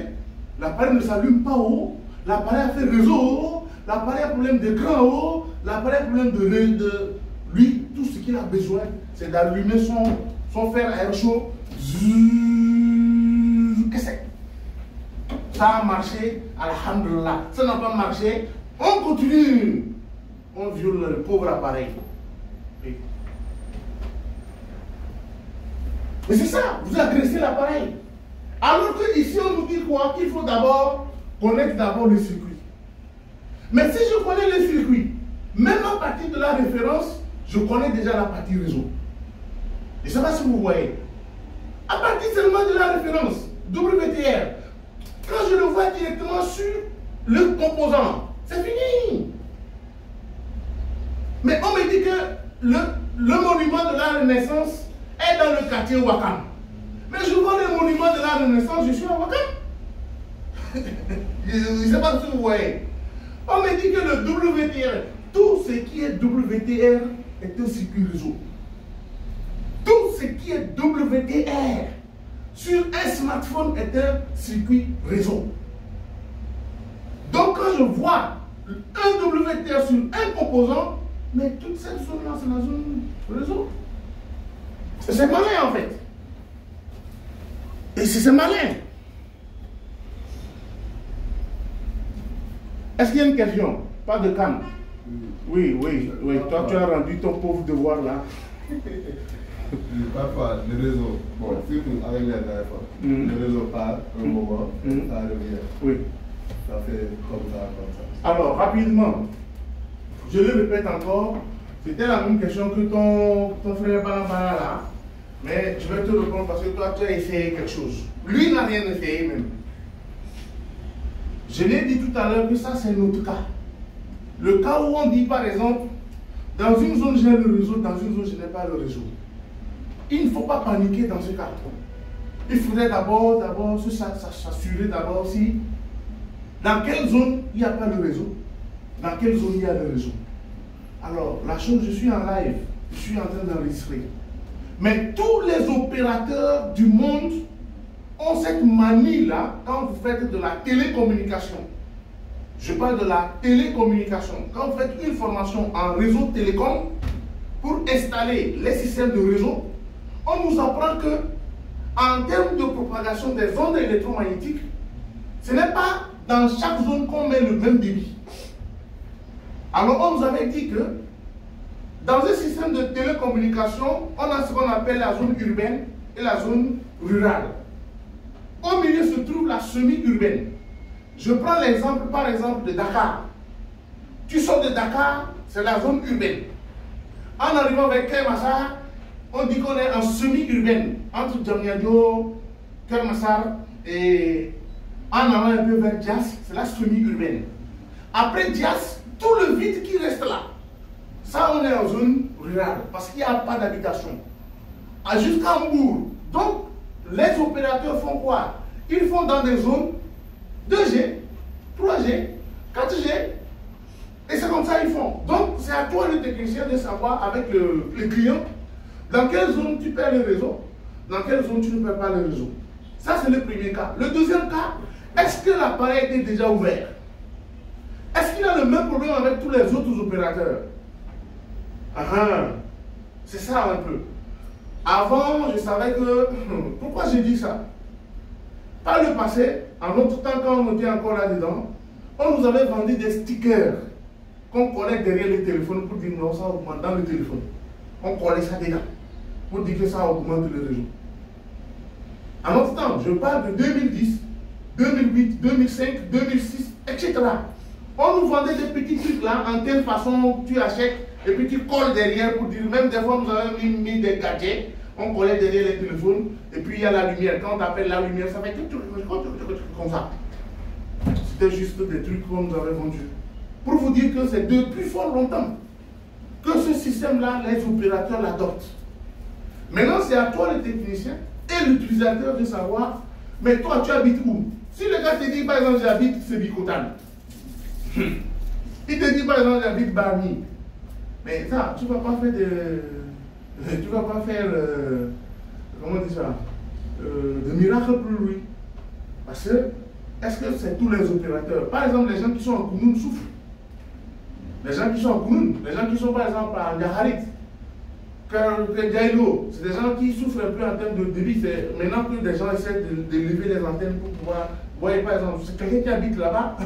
l'appareil ne s'allume pas haut, l'appareil a fait réseau haut, l'appareil a problème d'écran haut, l'appareil a problème de... Lui, tout ce qu'il a besoin, c'est d'allumer son fer à air chaud. Qu'est-ce que c'est? Ça a marché, alhamdulillah. Ça n'a pas marché, on continue. On viole le pauvre appareil. Oui. Mais c'est ça, vous agressez l'appareil. Alors que ici on nous dit quoi? Qu'il faut d'abord connaître d'abord le circuit. Mais si je connais le circuit, même à partir de la référence, je connais déjà la partie réseau. Je ne sais pas si vous voyez. À partir seulement de la référence, WTR, quand je le vois directement sur le composant, c'est fini. Mais on me dit que le monument de la Renaissance est dans le quartier Ouakam. Mais je vois le monument de la Renaissance, je suis à Ouakam. Je ne sais pas si vous voyez. On me dit que le WTR, tout ce qui est WTR est un circuit réseau. Tout ce qui est WTR sur un smartphone est un circuit réseau. Donc quand je vois un WTR sur un composant, mais toute cette zone-là, c'est la zone réseau. C'est malin en fait. Et c'est malin. Est-ce qu'il y a une question? Pas de calme. Oui. Toi, tu as rendu ton pauvre devoir là. Parfois, le réseau, bon, surtout avec les téléphones, le réseau part un moment, ça revient. Oui. Ça fait comme ça. Alors, rapidement, je le répète encore, c'était la même question que ton frère Balabala là, mais je vais te répondre parce que toi, tu as essayé quelque chose. Lui n'a rien essayé même. Je l'ai dit tout à l'heure que ça, c'est notre cas. Le cas où on dit, par exemple, dans une zone, j'ai le réseau, dans une zone, je n'ai pas le réseau. Il ne faut pas paniquer dans ce cas. Il faudrait d'abord s'assurer d'abord si, dans quelle zone il n'y a pas le réseau, dans quelle zone il y a le réseau. Alors, la chose, je suis en live, je suis en train d'enregistrer. Mais tous les opérateurs du monde ont cette manie-là quand vous faites de la télécommunication. Je parle de la télécommunication. Quand vous faites une formation en réseau télécom, pour installer les systèmes de réseau, on nous apprend que, en termes de propagation des ondes électromagnétiques, ce n'est pas dans chaque zone qu'on met le même débit. Alors on nous avait dit que, dans un système de télécommunication, on a ce qu'on appelle la zone urbaine et la zone rurale. Au milieu se trouve la semi-urbaine. Je prends l'exemple, par exemple, de Dakar. Tu sors de Dakar, c'est la zone urbaine. En arrivant vers Kermassar, on dit qu'on est en semi-urbaine, entre Djamniadio, Kermassar et en allant un peu vers Dias, c'est la semi-urbaine. Après Dias, tout le vide qui reste là, ça on est en zone rurale, parce qu'il n'y a pas d'habitation. Jusqu'à Mbour. Donc, les opérateurs font quoi? Ils font dans des zones 2G, 3G, 4G, et c'est comme ça qu'ils font. Donc, c'est à toi le technicien de savoir avec le client dans quelle zone tu perds le réseau, dans quelle zone tu ne perds pas le réseau. Ça, c'est le premier cas. Le deuxième cas, est-ce que l'appareil était déjà ouvert? Est-ce qu'il a le même problème avec tous les autres opérateurs? C'est ça un peu. Avant, je savais que... Pourquoi j'ai dit ça? Par le passé, en notre temps, quand on était encore là-dedans, on nous avait vendu des stickers qu'on collait derrière le téléphone pour dire non, ça augmente dans le téléphone. On collait ça dedans pour dire que ça augmente le réseau. En notre temps, je parle de 2010, 2008, 2005, 2006, etc. On nous vendait des petits trucs là, en telle façon, tu achètes et puis tu colles derrière pour dire, même des fois nous avons mis des gadgets, on collait derrière les téléphones et puis il y a la lumière. Quand on appelle la lumière, ça fait comme ça. C'était juste des trucs qu'on nous avait vendus. Pour vous dire que c'est depuis fort longtemps que ce système-là, les opérateurs l'adoptent. Maintenant, c'est à toi, le technicien et l'utilisateur, de savoir, mais toi, tu habites où? Si le gars te dit, par exemple, j'habite Sébikotane, il te dit, par exemple, j'habite Barni, mais ça, tu ne vas pas faire de... Tu ne vas pas faire... comment on dit ça? De miracle pour lui. Parce que, est-ce que c'est tous les opérateurs? Par exemple, les gens qui sont en Kounoun souffrent. Les gens qui sont en Kounoun, les gens qui sont par exemple à Ndiaharit, Kendjaïlo, c'est des gens qui souffrent un peu en termes de débit. C'est maintenant que des gens essaient de lever les antennes pour pouvoir. Vous voyez par exemple, c'est quelqu'un qui habite là-bas,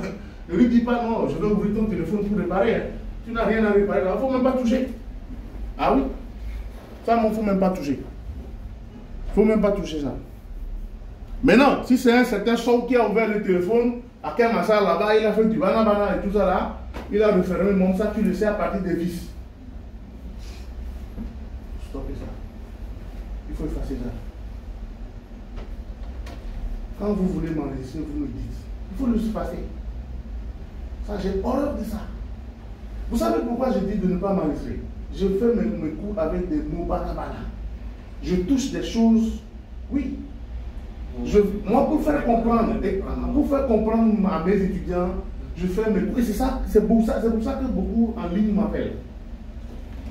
ne lui dis pas non, je vais ouvrir ton téléphone pour réparer. Tu n'as rien à réparer, il ne faut même pas toucher. Ah oui? Ça, il ne faut même pas toucher. Il ne faut même pas toucher ça. Maintenant, si c'est un certain Sow qui a ouvert le téléphone, à Kermassar là-bas, il a fait du banana et tout ça là, il a refermé le monde, ça tu le sais à partir des vis. Stoppez ça. Il faut effacer ça. Quand vous voulez m'enregistrer, vous me dites. Il faut le passer. Ça, j'ai horreur de ça. Vous savez pourquoi je dis de ne pas m'enregistrer? Je fais mes cours avec des mots banana. Je touche des choses, oui. Moi, pour faire comprendre à mes étudiants, je fais mes cours. Et c'est pour ça que beaucoup en ligne m'appellent.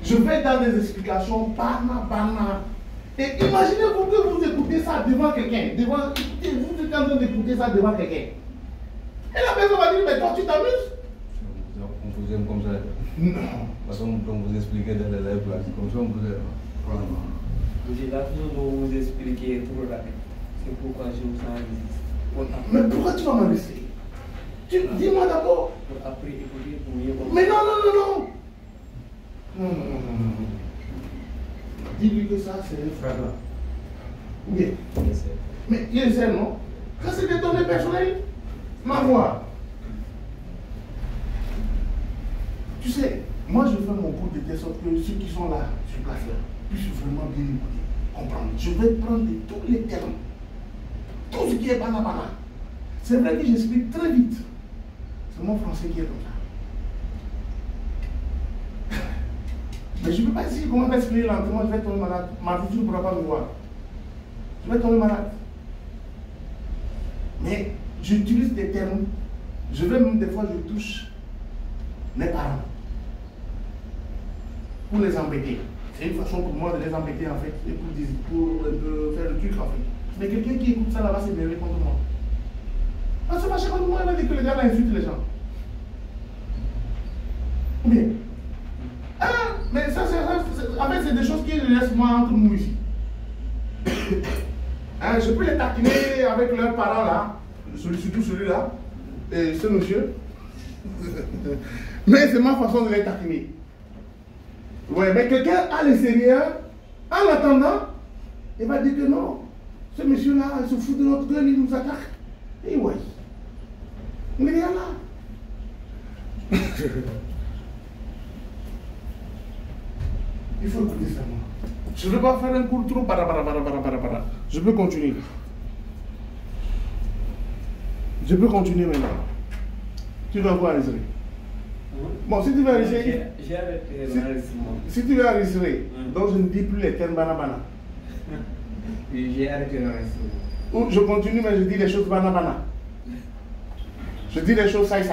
Je vais dans des explications, banana. Et imaginez-vous que vous écoutez ça devant quelqu'un. Vous êtes en train d'écouter ça devant quelqu'un. Et la personne va dire, mais toi, tu t'amuses? On vous aime comme ça. Non. Parce qu'on vous expliquer dans les lives là, comme ça on vous aime. Vous êtes là toujours vous expliquer trop rapide. C'est pourquoi je vous enregistre. Mais pourquoi tu vas m'enregistrer? Dis-moi d'abord. Pour après écouter, pour mieux comprendre. Mais non. dis-lui que ça, c'est un fragment. Oui. Mais il sait, non? Ça, c'est des données personnelles. Ma voix. Tu sais, moi, je fais mon cours de telle sorte que ceux qui sont là, sur place, là, puissent vraiment bien écouter, comprendre. Je vais prendre tous les termes. Tout ce qui est banabana. C'est vrai que j'explique très vite. C'est mon français qui est comme ça. Mais je ne peux pas dire comment expliquer lentement, je vais tomber malade. Ma vie, tu ne pourras pas me voir. Je vais tomber malade. Mais j'utilise des termes. Je vais même des fois, je touche mes parents. Pour les embêter. C'est une façon pour moi de les embêter en fait. Et pour faire le truc en fait. Mais quelqu'un qui écoute ça là-bas s'énerver contre moi. On se fâche contre moi, il va dire que les gars là insultent les gens. Ou bien. Ah, mais ça, en fait, c'est des choses qui laissent moi entre nous ici. Hein, je peux les taquiner avec leurs parents là, surtout celui-là, et ce monsieur. Mais c'est ma façon de les taquiner. Ouais, mais quelqu'un à l'extérieur, en attendant, il va dire que non, ce monsieur-là, il se fout de notre gueule, il nous attaque. Et ouais. Mais il est là. Il faut écouter ça, moi. Je ne veux pas faire un cours trop para. Je peux continuer. Je peux continuer maintenant. Tu vas voir, Israël. Bon, si tu veux enregistrer. J'ai arrêté l'enregistrement. Si tu veux enregistrer, donc je ne dis plus les termes banabana. J'ai arrêté l'enregistrement. Ou je continue, mais je dis les choses banabana. Je dis les choses saï.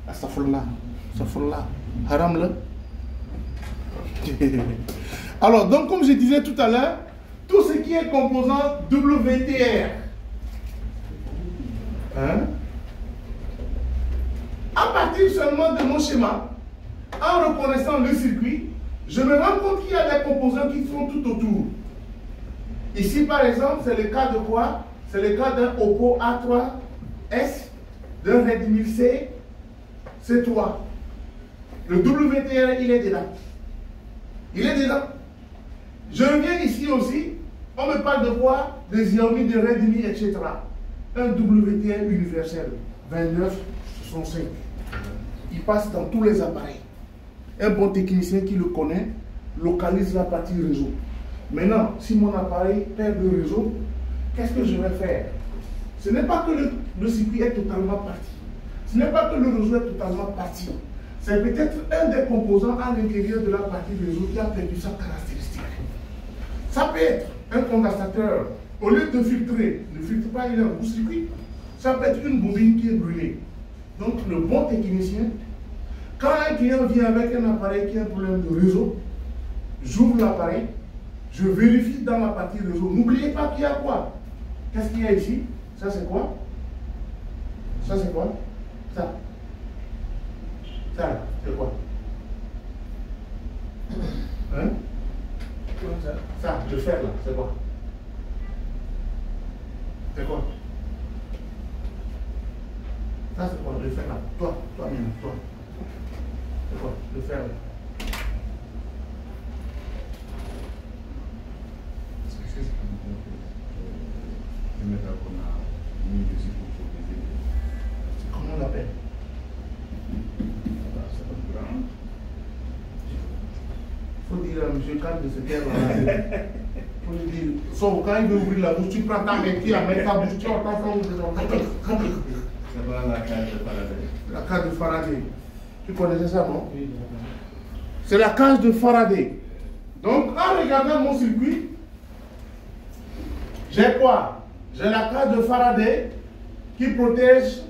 Astaghfirullah. Haram là. Alors, donc, comme je disais tout à l'heure, tout ce qui est composant WTR. Hein? À partir seulement de mon schéma, en reconnaissant le circuit, je me rends compte qu'il y a des composants qui sont tout autour. Ici, par exemple, c'est le cas de quoi? C'est le cas d'un Oppo A3S, d'un Redmi C, C3. Le WTR, il est dedans. Il est dedans. Je reviens ici aussi, on me parle de quoi? Des Xiaomi, de Redmi, etc. Un WTR universel, 2965. Il passe dans tous les appareils. Un bon technicien qui le connaît localise la partie réseau. Maintenant, si mon appareil perd le réseau, qu'est-ce que je vais faire? Ce n'est pas que le circuit est totalement parti. Ce n'est pas que le réseau est totalement parti. C'est peut-être un des composants à l'intérieur de la partie réseau qui a perdu sa caractéristique. Ça peut être un condensateur. Au lieu de filtrer, ne filtre pas, il est un court-circuit. Ça peut être une bobine qui est brûlée. Donc le bon technicien, quand un client vient avec un appareil qui a un problème de réseau, j'ouvre l'appareil, je vérifie dans la partie réseau. N'oubliez pas qu'il y a quoi? Qu'est-ce qu'il y a ici? Ça c'est quoi? Ça c'est quoi? Ça. Ça, c'est quoi? Hein? Ça, le fer là, c'est quoi? C'est quoi? Ça, c'est quoi? Le fer là. Toi-même, toi. C'est quoi? Le fer là. Comment on l'appelle? Il faut dire à M. Kant de se taire dans la tête. Il faut lui dire, sauf quand il veut ouvrir la bouche, tu prends ta main, tu la mets ta bouche, tu entends ça ouvrir la bouche. C'est pas la cage de Faraday. La cage de Faraday. Tu connaissais ça, non? Oui. C'est la cage de Faraday. Donc, en regardant mon circuit, j'ai quoi? J'ai la cage de Faraday qui protège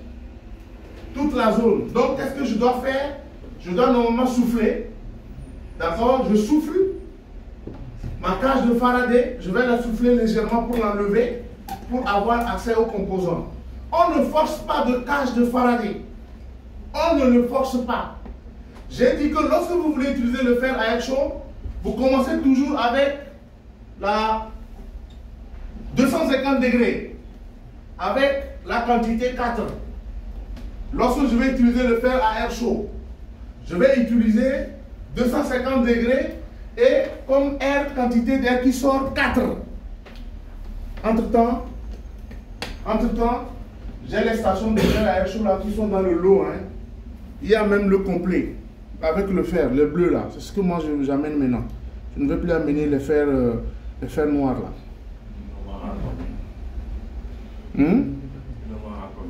toute la zone. Donc, qu'est-ce que je dois faire? Je dois normalement souffler. D'accord? Je souffle. Ma cage de Faraday, je vais la souffler légèrement pour l'enlever, pour avoir accès aux composants. On ne force pas de cage de Faraday. On ne le force pas. J'ai dit que lorsque vous voulez utiliser le fer à air chaud, vous commencez toujours avec la 250 degrés, avec la quantité 4. Lorsque je vais utiliser le fer à air chaud, je vais utiliser 250 degrés et comme air, quantité d'air qui sort 4. Entre-temps, j'ai les stations de fer à air chaud là qui sont dans le lot. Hein. Il y a même le complet avec le fer, le bleu là. C'est ce que moi j'amène maintenant. Je ne veux plus amener les fers noirs là.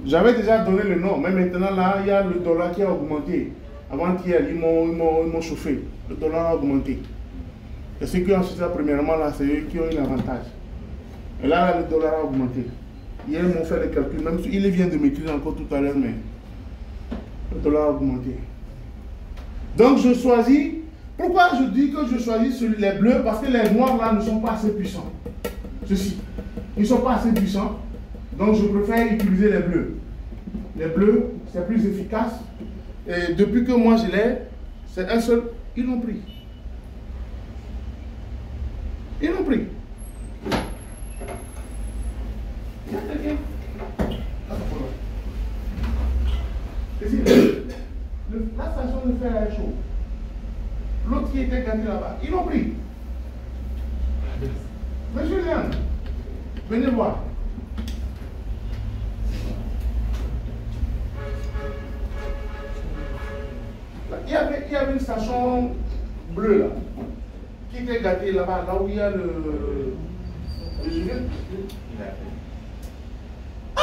J'avais déjà donné le nom, mais maintenant là, il y a le dollar qui a augmenté. Avant-hier, ils m'ont chauffé. Le dollar a augmenté. Et ceux qui ont acheté ça premièrement là, c'est eux qui ont un avantage. Et là, le dollar a augmenté. Hier, ils m'ont fait les calculs, même s'il vient de m'écrire encore tout à l'heure, mais le dollar a augmenté. Donc je choisis. Pourquoi je dis que je choisis les bleus? Parce que les noirs là ne sont pas assez puissants. Ceux-ci, ils ne sont pas assez puissants. Donc je préfère utiliser les bleus. Les bleus, c'est plus efficace. Et depuis que moi je l'ai, c'est un seul. Ils l'ont pris. Ils l'ont pris. Il y a quelqu'un. La station de fer est chaude. L'autre qui était gagné là-bas, ils l'ont pris. Monsieur Léon, venez voir. Il y avait une station bleue là, qui était gâtée là-bas, là où il y a le gilet. Ah!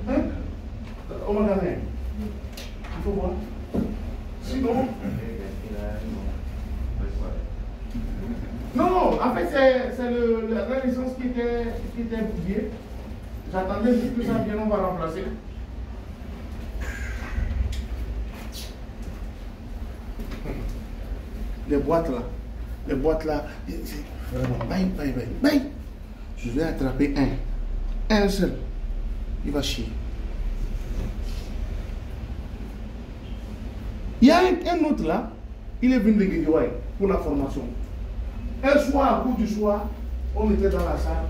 Hein? Au magasin. Il faut voir. Sinon. Non, en fait, c'est la licence qui était bouillée. J'attendais juste que ça vienne, on va remplacer. Les boîtes là, c'est vraiment bye. Je vais attraper un seul. Il va chier. Il y a un autre là, il est venu de Guédiouaï pour la formation. Un soir, à cours du soir, on était dans la salle.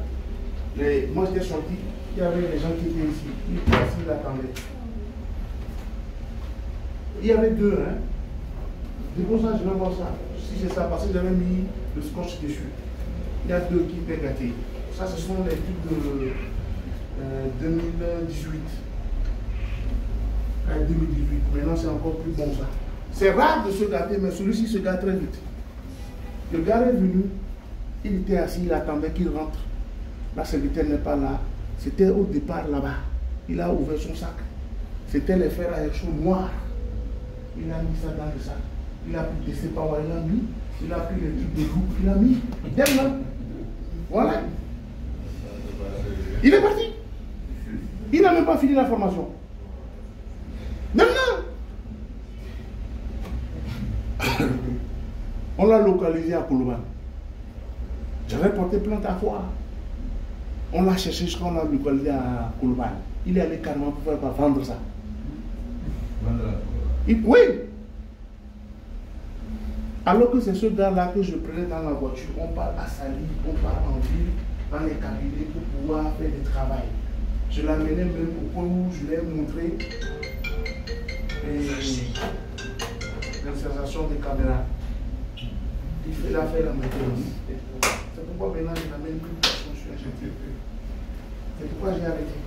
Moi j'étais sorti, il y avait les gens qui étaient ici. Ils étaient assis, ils attendaient. Il y avait deux, hein. C'est pour ça que je vais voir ça. Si c'est ça, parce que j'avais mis le scotch dessus. Il y a deux qui étaient gâtés. Ça, ce sont les trucs de 2018. 2018. Maintenant, c'est encore plus bon ça. C'est rare de se gâter, mais celui-ci se gâte très vite. Le gars est venu, il était assis, il attendait qu'il rentre. La secrétaire n'est pas là. C'était au départ là-bas. Il a ouvert son sac. C'était les fers à air chaud noirs. Il a mis ça dans le sac. Il a pris des séparois, il a mis. Il a pris les trucs de loup, il a mis. Derrière. Voilà. Il est parti. Il n'a même pas fini la formation. Maintenant, on l'a localisé à Koulouban. J'avais porté plainte à fois. On l'a cherché jusqu'à l'a localisé à Koulouban. Il est allé carrément pour faire vendre ça. Oui. Alors que c'est ce gars-là que je prenais dans la voiture, on part à Sali, on part en ville, dans les cabinets pour pouvoir faire du travail. Je l'amenais même au point où je l'ai montré l'installation des caméras. Il a fait la maintenance. C'est pourquoi maintenant je n'amène plus personne sur la. C'est pourquoi j'ai arrêté.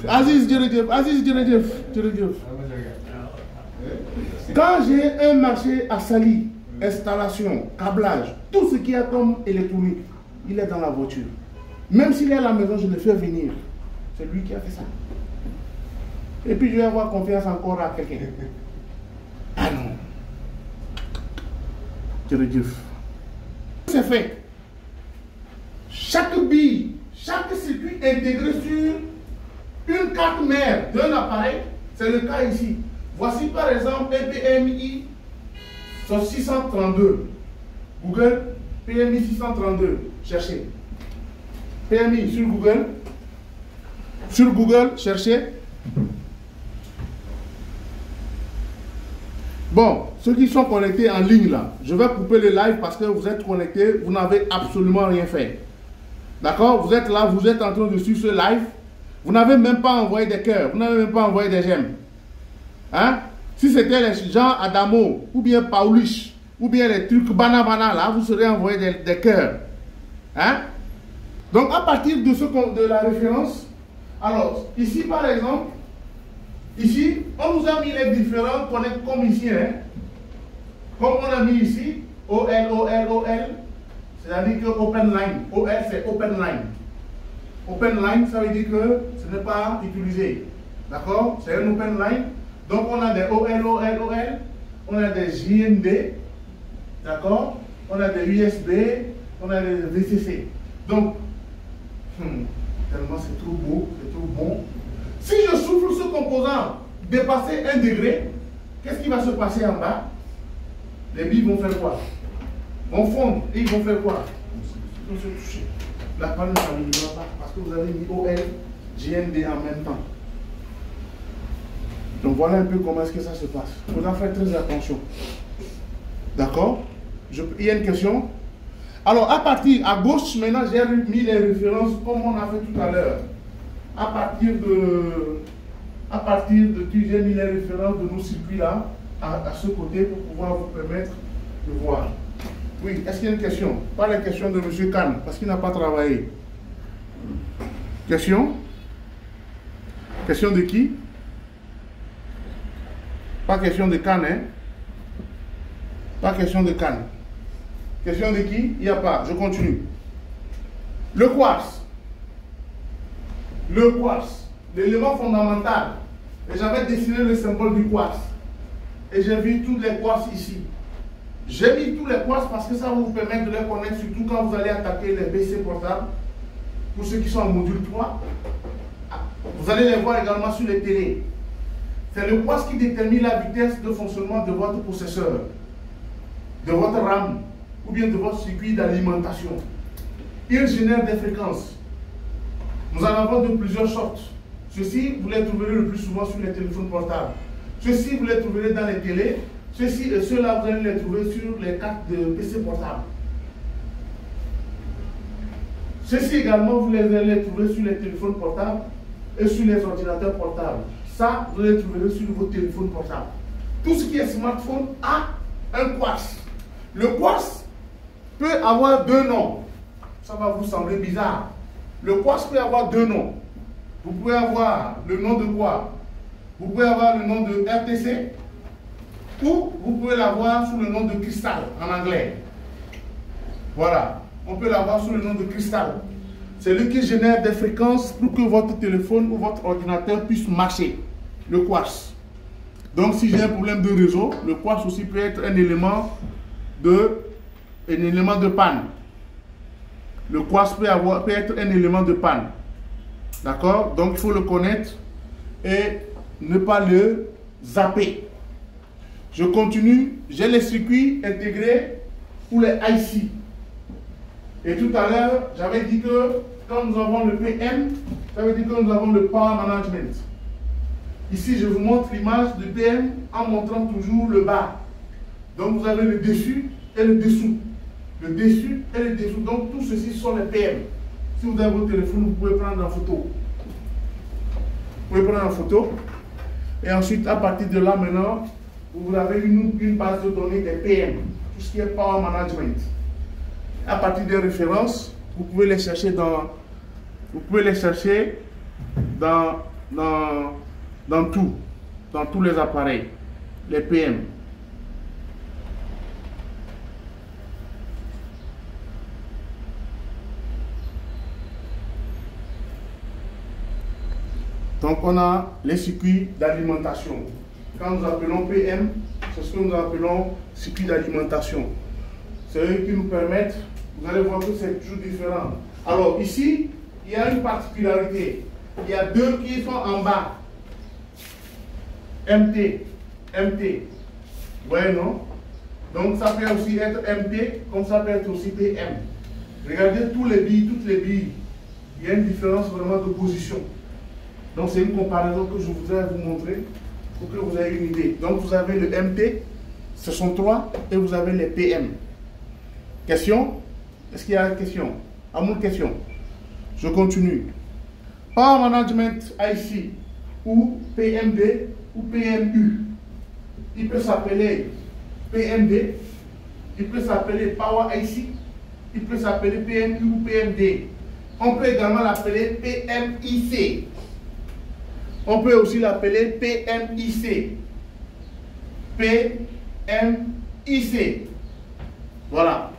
Aziz Djeredjev. Quand j'ai un marché à Sali, installation, câblage, tout ce qu'il y a comme électronique, il est dans la voiture. Même s'il est à la maison, je le fais venir. C'est lui qui a fait ça. Et puis je vais avoir confiance encore à quelqu'un. Ah non. Djeredjev. C'est fait. Chaque bille, chaque circuit intégré sur une carte mère d'un appareil, c'est le cas ici. Voici par exemple un PMI 632. Google, PMI 632. Cherchez. PMI sur Google. Sur Google, cherchez. Bon, ceux qui sont connectés en ligne là, je vais couper le live parce que vous êtes connectés, vous n'avez absolument rien fait. D'accord? Vous êtes là, vous êtes en train de suivre ce live, Vous n'avez même pas envoyé des cœurs, vous n'avez même pas envoyé des j'aime. Hein? Si c'était les gens Adamo, ou bien Paulus, ou bien les trucs banana là, vous serez envoyé des cœurs. Hein? Donc à partir de la référence, alors ici par exemple, ici on nous a mis les différents connects comme ici, hein? Comme on a mis ici, OL, c'est-à-dire que Open Line, OL c'est Open Line. Open Line, ça veut dire que ce n'est pas utilisé. D'accord? C'est un Open Line. Donc on a des OL, on a des JND, d'accord? On a des USB, on a des VCC. Donc, tellement c'est trop beau, c'est trop bon. Si je souffle ce composant dépasser 1 degré, qu'est-ce qui va se passer en bas? Les billes vont faire quoi? Vont fondre et ils vont faire quoi? Ils vont se toucher. La panne ne s'alignera pas parce que vous avez mis OL, JND en même temps. Donc voilà un peu comment est-ce que ça se passe. Il faudra faire très attention. D'accord? Il y a une question? Alors à partir, à gauche, maintenant j'ai mis les références comme on a fait tout à l'heure. À partir de j'ai mis les références de nos circuits là, à ce côté pour pouvoir vous permettre de voir. Oui, est-ce qu'il y a une question? Pas la question de M. Kahn, parce qu'il n'a pas travaillé. Question? Question de qui? Pas question de Kahn, hein? Pas question de Kahn. Question de qui? Il n'y a pas. Je continue. Le quartz. Le quartz. L'élément fondamental. Et j'avais dessiné le symbole du quartz. Et j'ai vu tous les quartz ici. J'ai mis tous les quartz parce que ça va vous permettre de les connaître, surtout quand vous allez attaquer les PC portables. Pour ceux qui sont en module 3. Vous allez les voir également sur les télés. C'est le quartz qui détermine la vitesse de fonctionnement de votre processeur, de votre RAM, ou bien de votre circuit d'alimentation. Il génère des fréquences. Nous en avons de plusieurs sortes. Ceux-ci, vous les trouverez le plus souvent sur les téléphones portables. Ceux-ci, vous les trouverez dans les télés. Ceux-ci et ceux-là, vous allez les trouver sur les cartes de PC portables. Ceux-ci également, vous allez les trouver sur les téléphones portables et sur les ordinateurs portables. Ça, vous les trouverez sur vos téléphones portables. Tout ce qui est smartphone a un quartz. Le quartz peut avoir 2 noms. Ça va vous sembler bizarre. Le quartz peut avoir 2 noms. Vous pouvez avoir le nom de quoi? Vous pouvez avoir le nom de RTC ou vous pouvez l'avoir sous le nom de cristal en anglais. Voilà. On peut l'avoir sous le nom de cristal. C'est lui qui génère des fréquences pour que votre téléphone ou votre ordinateur puisse marcher. Le quartz. Donc si j'ai un problème de réseau, le quartz aussi peut être un élément de panne. Le quartz peut être un élément de panne. D'accord? Donc il faut le connaître et ne pas le zapper. Je continue. J'ai les circuits intégrés pour les IC. Et tout à l'heure, j'avais dit que quand nous avons le PM, ça veut dire que nous avons le Power Management. Ici, je vous montre l'image du PM en montrant toujours le bas. Donc vous avez le dessus et le dessous. Le dessus et le dessous. Donc tout ceci sont les PM. Si vous avez votre téléphone, vous pouvez prendre en photo. Vous pouvez prendre en photo. Et ensuite, à partir de là, maintenant, vous avez une base de données des PM. Tout ce qui est Power Management. À partir des références, vous pouvez les chercher dans tous les appareils, les PM. Donc on a les circuits d'alimentation. Quand nous appelons PM, c'est ce que nous appelons circuits d'alimentation. C'est eux qui nous permettent, vous allez voir que c'est toujours différent. Alors ici, il y a une particularité. Il y a 2 qui sont en bas. MT. Ouais, non? Donc ça peut aussi être MT, comme ça peut être aussi PM. Regardez toutes les billes. Il y a une différence vraiment de position. Donc c'est une comparaison que je voudrais vous montrer pour que vous ayez une idée. Donc vous avez le MT, ce sont 3, et vous avez les PM. Question? Est-ce qu'il y a une question? À mon question. Je continue. Power Management IC ou PMD ou PMU. Il peut s'appeler PMD, il peut s'appeler Power IC, il peut s'appeler PMU ou PMD. On peut également l'appeler PMIC. On peut aussi l'appeler PMIC. PMIC. Voilà.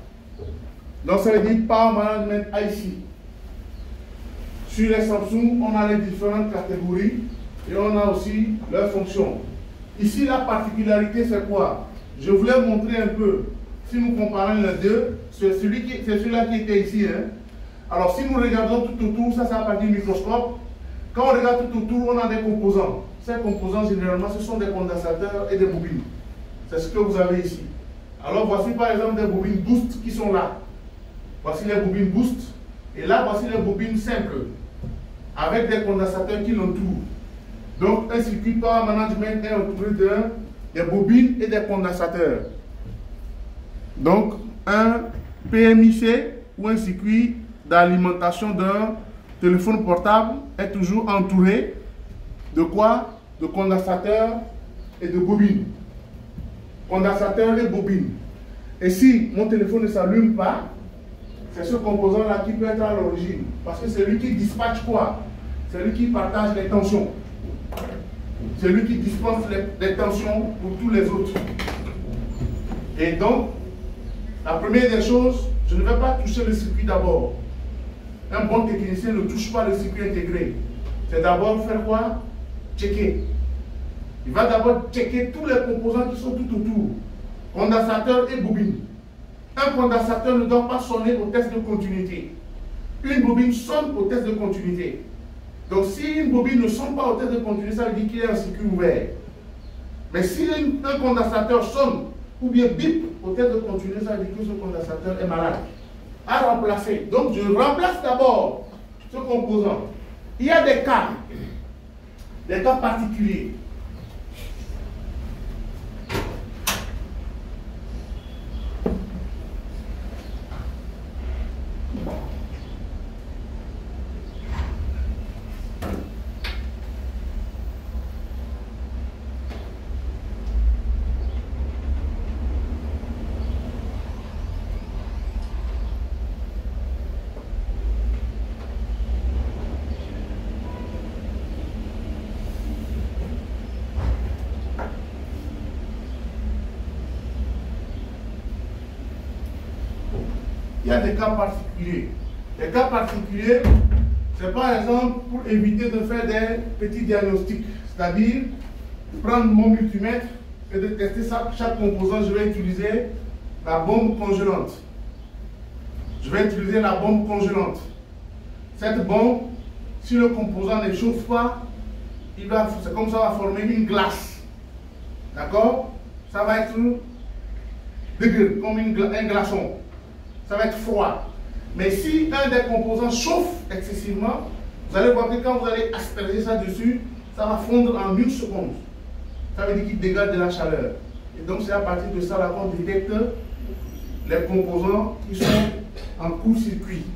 Donc ça veut dire Power Management IC. Sur les Samsung, on a les différentes catégories et on a aussi leurs fonctions. Ici, la particularité, c'est quoi? Je voulais montrer un peu, si nous comparons les deux, c'est celui-là qui était ici. Hein. Alors, si nous regardons tout autour, ça, c'est à partir du microscope. Quand on regarde tout autour, on a des composants. Ces composants, généralement, ce sont des condensateurs et des bobines. C'est ce que vous avez ici. Alors, voici par exemple des bobines boost qui sont là. Voici les bobines boost. Et là, voici les bobines simples, avec des condensateurs qui l'entourent. Donc, un circuit Power Management est entouré des bobines et des condensateurs. Donc, un PMIC ou un circuit d'alimentation d'un téléphone portable est toujours entouré de quoi? De condensateurs et de bobines. Condensateurs et bobines. Et si mon téléphone ne s'allume pas, c'est ce composant-là qui peut être à l'origine. Parce que c'est lui qui dispatche quoi? C'est lui qui partage les tensions. C'est lui qui dispense les tensions pour tous les autres. Et donc, la première des choses, je ne vais pas toucher le circuit d'abord. Un bon technicien ne touche pas le circuit intégré. C'est d'abord faire quoi? Checker. Il va d'abord checker tous les composants qui sont tout autour. Condensateur et bobine. Un condensateur ne doit pas sonner au test de continuité. Une bobine sonne au test de continuité. Donc si une bobine ne sonne pas au test de continuité, ça veut dire qu'il y a un circuit ouvert. Mais si un condensateur sonne ou bien bip au test de continuité, ça veut dire que ce condensateur est malade. À remplacer. Donc je remplace d'abord ce composant. Il y a des cas particuliers. Il y a des cas particuliers. Les cas particuliers, c'est par exemple pour éviter de faire des petits diagnostics. C'est-à-dire, prendre mon multimètre et de tester chaque composant, je vais utiliser la bombe congelante. Je vais utiliser la bombe congelante. Cette bombe, si le composant ne chauffe pas, c'est comme ça, va former une glace. D'accord? Ça va être degré, comme un glaçon. Ça va être froid. Mais si un des composants chauffe excessivement, vous allez voir que quand vous allez asperger ça dessus, ça va fondre en 1 seconde. Ça veut dire qu'il dégage de la chaleur. Et donc c'est à partir de ça qu'on détecte les composants qui sont en court-circuit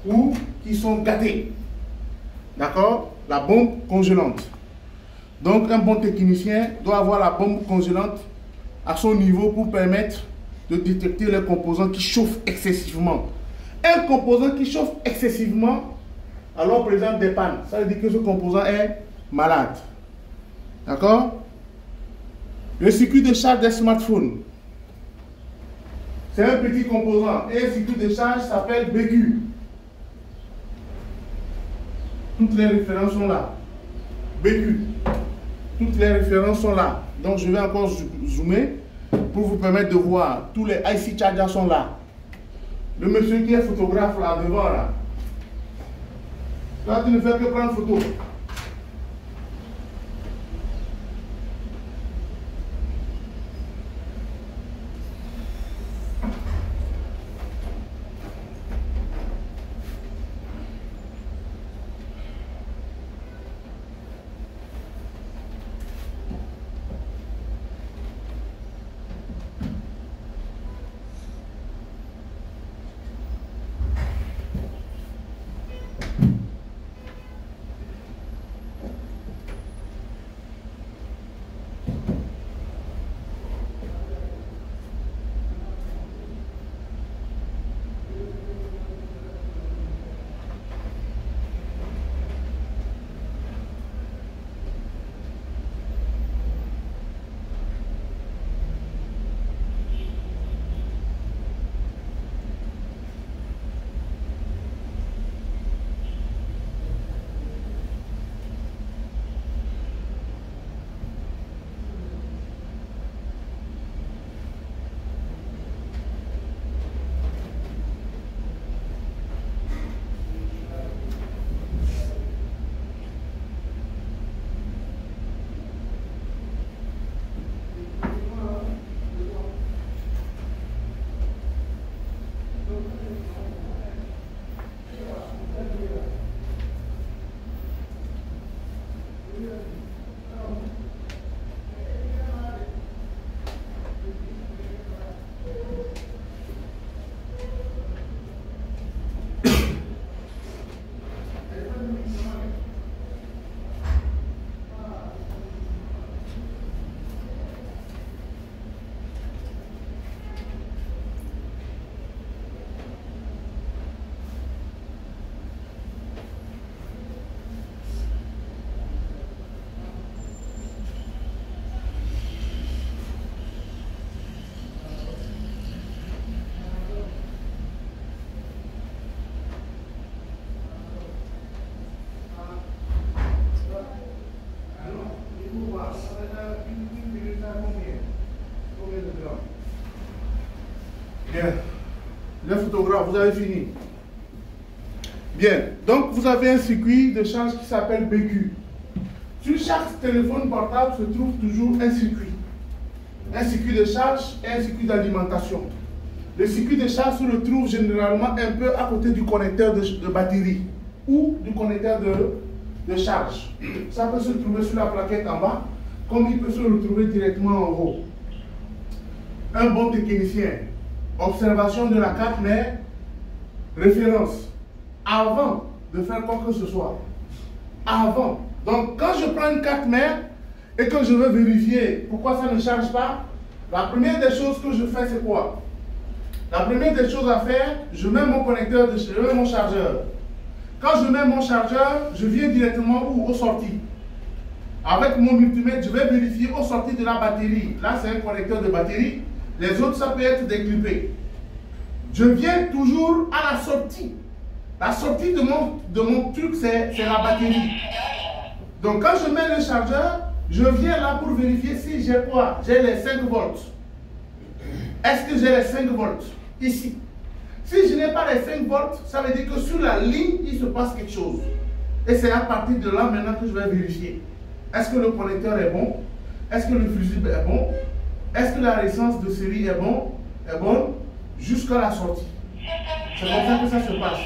ou qui sont gâtés. D'accord? La bombe congelante. Donc un bon technicien doit avoir la bombe congelante à son niveau pour permettre de détecter les composants qui chauffent excessivement. Un composant qui chauffe excessivement, alors présente des pannes. Ça veut dire que ce composant est malade. D'accord? Le circuit de charge des smartphones. C'est un petit composant. Et un circuit de charge s'appelle BQ. Toutes les références sont là. BQ. Toutes les références sont là. Donc je vais encore zoomer pour vous permettre de voir. Tous les IC chargers sont là. Le monsieur qui est photographe là devant là. Toi tu ne fais que prendre photo. une minute, ça combien? Combien de grammes? Bien. Les photographes, vous avez fini. Bien. Donc, vous avez un circuit de charge qui s'appelle BQ. Sur chaque téléphone portable se trouve toujours un circuit. Un circuit de charge et un circuit d'alimentation. Le circuit de charge se retrouve généralement un peu à côté du connecteur de batterie ou du connecteur de charge. Ça peut se trouver sur la plaquette en bas, comme il peut se retrouver directement en haut. Un bon technicien, observation de la carte mère, référence, avant de faire quoi que ce soit. Avant. Donc, quand je prends une carte mère et que je veux vérifier pourquoi ça ne charge pas, la première des choses que je fais, c'est quoi? La première des choses à faire, je mets mon connecteur, je mets mon chargeur. Quand je mets mon chargeur, je viens directement où? Aux sorties. Avec mon multimètre, je vais vérifier aux sorties de la batterie. Là, c'est un connecteur de batterie. Les autres, ça peut être déclippé. Je viens toujours à la sortie. La sortie de mon truc, c'est la batterie. Donc, quand je mets le chargeur, je viens là pour vérifier si j'ai quoi? J'ai les 5 volts. Est-ce que j'ai les 5 volts? Ici. Si je n'ai pas les 5 volts, ça veut dire que sur la ligne, il se passe quelque chose. Et c'est à partir de là maintenant que je vais vérifier. Est-ce que le connecteur est bon? Est-ce que le fusible est bon? Est-ce que la résistance de série est bonne? Jusqu'à la sortie. C'est comme ça que ça se passe.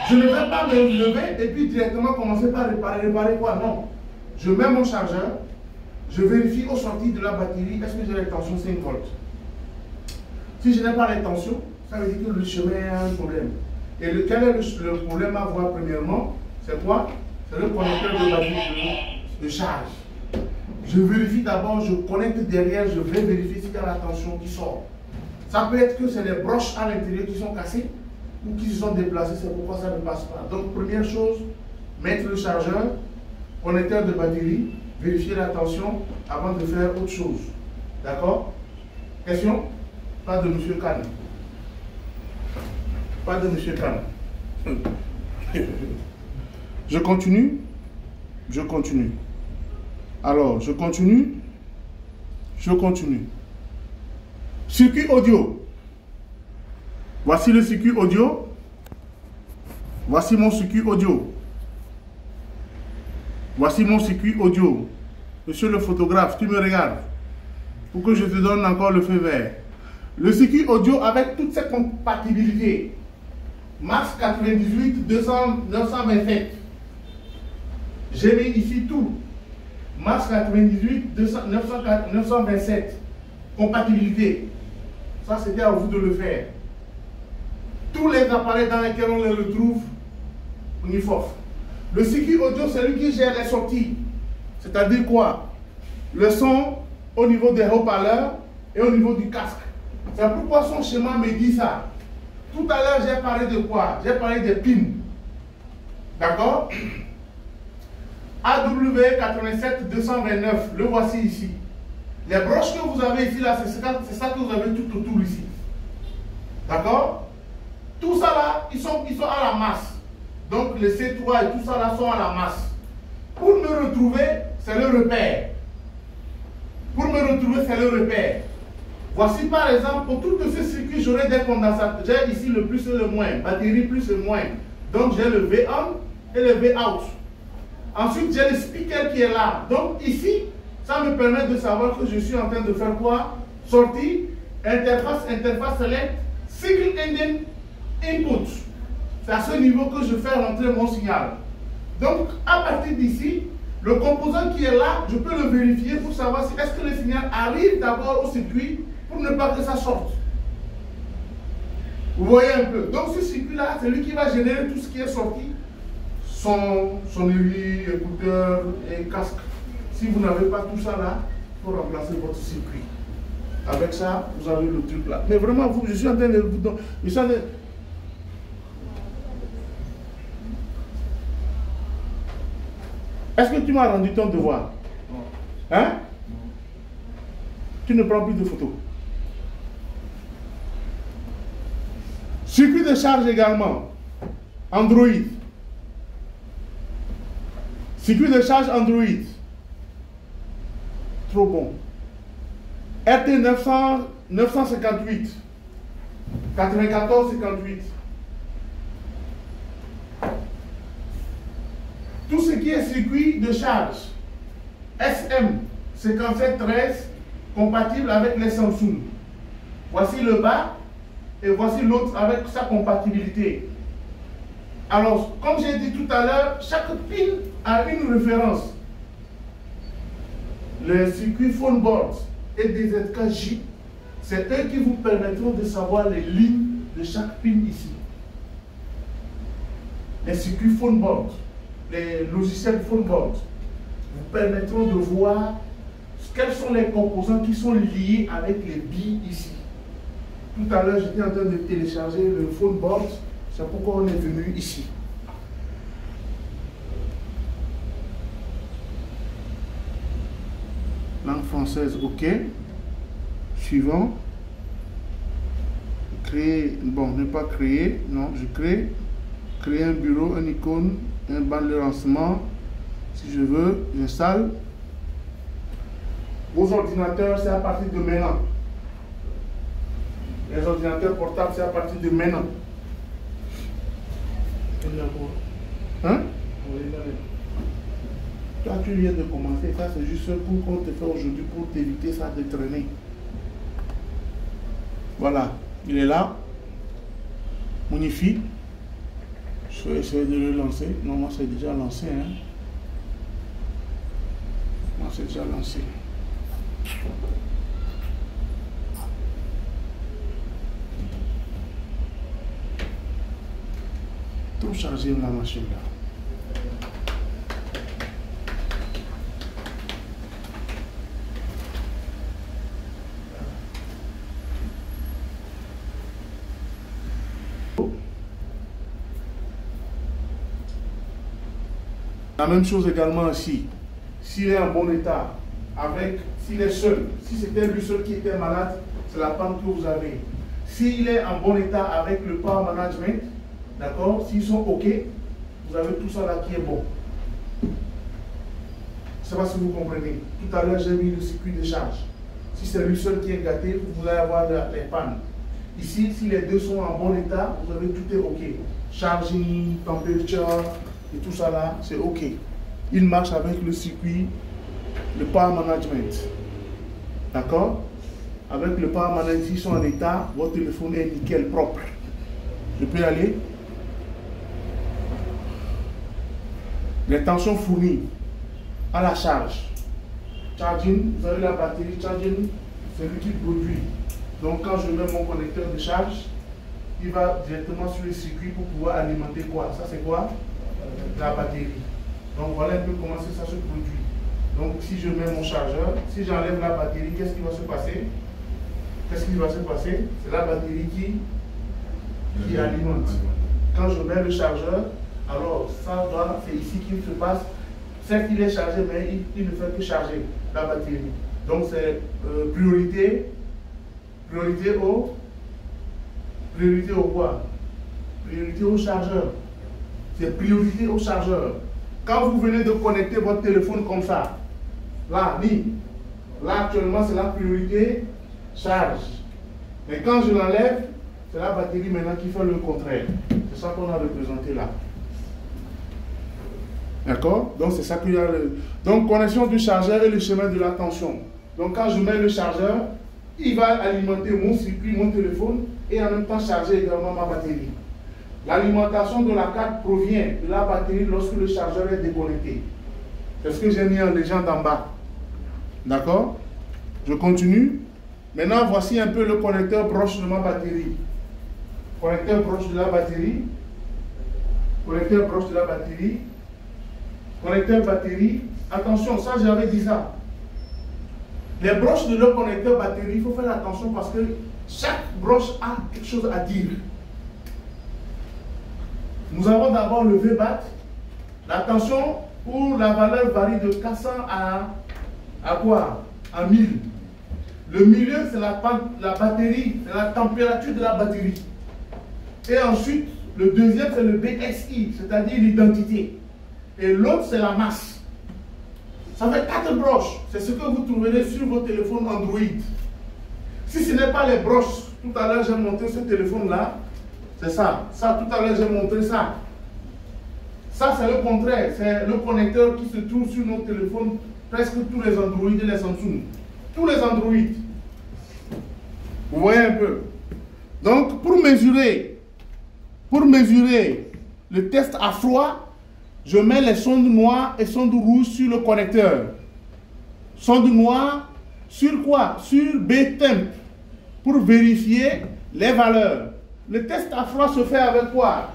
Je ne vais pas me lever et puis directement commencer par réparer. Réparer quoi? Non. Je mets mon chargeur, je vérifie aux sorties de la batterie, est-ce que j'ai les tensions 5 volts? Si je n'ai pas les tensions, ça veut dire que le chemin a un problème. Et quel est le problème à voir premièrement? C'est quoi? C'est le connecteur de batterie de charge. Je vérifie d'abord, je connecte derrière, je vais vérifier s'il y a la tension qui sort. Ça peut être que c'est les broches à l'intérieur qui sont cassées ou qui se sont déplacées, c'est pourquoi ça ne passe pas. Donc, première chose, mettre le chargeur, connecteur de batterie, vérifier la tension avant de faire autre chose. D'accord? Question? Pas de M. Kahn. Pas de M. Kahn. Je continue. Je continue. Alors, je continue. Je continue. Circuit audio. Voici le circuit audio. Voici mon circuit audio. Voici mon circuit audio. Monsieur le photographe, tu me regardes. Pour que je te donne encore le feu vert. Le circuit audio avec toutes ses compatibilités. Max 98, 927. J'ai mis ici tout. Max 98, 927. Compatibilité. Ça, c'était à vous de le faire. Tous les appareils dans lesquels on les retrouve, on y faut. Le circuit audio, c'est lui qui gère les sorties. C'est-à-dire quoi? Le son au niveau des haut-parleurs et au niveau du casque. C'est pourquoi son schéma me dit ça. Tout à l'heure, j'ai parlé de quoi? J'ai parlé des pins. D'accord? AW87229, le voici ici. Les broches que vous avez ici, là, c'est ça que vous avez tout autour ici. D'accord? Tout ça là, ils sont à la masse. Donc les C3 et tout ça là sont à la masse. Pour me retrouver, c'est le repère. Pour me retrouver, c'est le repère. Voici par exemple, pour tout ce circuit, j'aurai des condensateurs. J'ai ici le plus et le moins, batterie plus et moins. Donc j'ai le V1 et le V-out. Ensuite, j'ai le speaker qui est là. Donc ici, ça me permet de savoir que je suis en train de faire quoi? Sortie, interface select, single ending, input. C'est à ce niveau que je fais rentrer mon signal. Donc, à partir d'ici, le composant qui est là, je peux le vérifier pour savoir si est-ce que le signal arrive d'abord au circuit pour ne pas que ça sorte. Vous voyez un peu. Donc, ce circuit-là, c'est lui qui va générer tout ce qui est sorti. Son, sonnerie, écouteur et casque. Si vous n'avez pas tout ça là, il faut remplacer votre circuit. Avec ça, vous avez le truc là. Mais vraiment, je suis en train de vous donner. Est-ce que tu m'as rendu ton devoir? Hein? Tu ne prends plus de photos. Circuit de charge également. Android. Circuit de charge Android. trop bon. RT 958, 94-58. Tout ce qui est circuit de charge, SM 5713, compatible avec les Samsung. Voici le bas et voici l'autre avec sa compatibilité. Alors, comme j'ai dit tout à l'heure, chaque pin a une référence. Le circuit phone board et des ZKJ, c'est eux qui vous permettront de savoir les lignes de chaque pin ici. Les circuits phone board, les logiciels phone board vous permettront de voir quels sont les composants qui sont liés avec les billes ici. Tout à l'heure, j'étais en train de télécharger le phone board, c'est pourquoi on est venu ici. Langue française, ok. Suivant. Créer, bon, ne pas créer, non, je crée. Créer un bureau, une icône, un banc de lancement. Si je veux, j'installe. Vos ordinateurs, c'est à partir de maintenant. Les ordinateurs portables, c'est à partir de maintenant. Hein? Toi, tu viens de commencer. Ça, c'est juste pour qu'on te fait aujourd'hui pour t'éviter ça de traîner. Voilà. Il est là. Magnifique. Je vais essayer de le lancer. Non, moi, c'est déjà lancé. Hein? Moi, c'est déjà lancé. Tout charger la machine là. La même chose également ici. S'il est en bon état, s'il est seul, si c'était lui seul qui était malade, c'est la panne que vous avez. S'il est en bon état avec le power management, d'accord, s'ils sont OK, vous avez tout ça là qui est bon. Je ne sais pas si vous comprenez. Tout à l'heure, j'ai mis le circuit de charge. Si c'est lui seul qui est gâté, vous allez avoir les pannes. Ici, si les deux sont en bon état, vous avez tout est OK. Charging, temperature et tout ça là, c'est OK. Il marche avec le circuit, le power management. D'accord? Avec le power management, s'ils sont en état, votre téléphone est nickel, propre. Je peux y aller? Les tensions fournies à la charge. Charging, vous avez la batterie, charging, c'est lui qui produit. Donc quand je mets mon connecteur de charge, il va directement sur le circuit pour pouvoir alimenter quoi? Ça c'est quoi? La batterie. Donc voilà un peu comment ça se produit. Donc si je mets mon chargeur, si j'enlève la batterie, qu'est-ce qui va se passer? Qu'est-ce qui va se passer? C'est la batterie qui alimente. Quand je mets le chargeur, alors ça c'est ici qu'il se passe. Certes il est chargé, mais il ne fait que charger la batterie. Donc c'est priorité au quoi? Priorité au chargeur. C'est priorité au chargeur. Quand vous venez de connecter votre téléphone comme ça, là actuellement c'est la priorité charge. Mais quand je l'enlève, c'est la batterie maintenant qui fait le contraire. C'est ça qu'on a représenté là. D'accord? Donc c'est ça qu'il y a. Donc connexion du chargeur et le chemin de la tension. Donc quand je mets le chargeur, il va alimenter mon circuit, mon téléphone et en même temps charger également ma batterie. L'alimentation de la carte provient de la batterie lorsque le chargeur est déconnecté. C'est ce que j'ai mis en légende en bas. D'accord? Je continue. Maintenant, voici un peu le connecteur proche de ma batterie. Connecteur proche de la batterie. Connecteur proche de la batterie. Connecteur batterie. Attention, ça j'avais dit ça. Les broches de leur connecteur batterie, il faut faire attention parce que chaque broche a quelque chose à dire. Nous avons d'abord le VBAT. La tension où la valeur varie de 400 à quoi? À 1000. Le milieu, c'est la batterie, c'est la température de la batterie. Et ensuite, le deuxième, c'est le BSI, c'est-à-dire l'identité. Et l'autre, c'est la masse. Ça fait 4 broches. C'est ce que vous trouverez sur vos téléphones Android. Si ce n'est pas les broches, tout à l'heure j'ai montré ce téléphone-là. C'est ça. Ça, tout à l'heure j'ai montré ça. Ça, c'est le contraire. C'est le connecteur qui se trouve sur nos téléphones, presque tous les Android et les Samsung. Tous les Android. Vous voyez un peu. Donc, pour mesurer le test à froid, je mets les sondes noires et sondes rouges sur le connecteur. Sonde noire sur quoi? Sur B-temp, pour vérifier les valeurs. Le test à froid se fait avec quoi?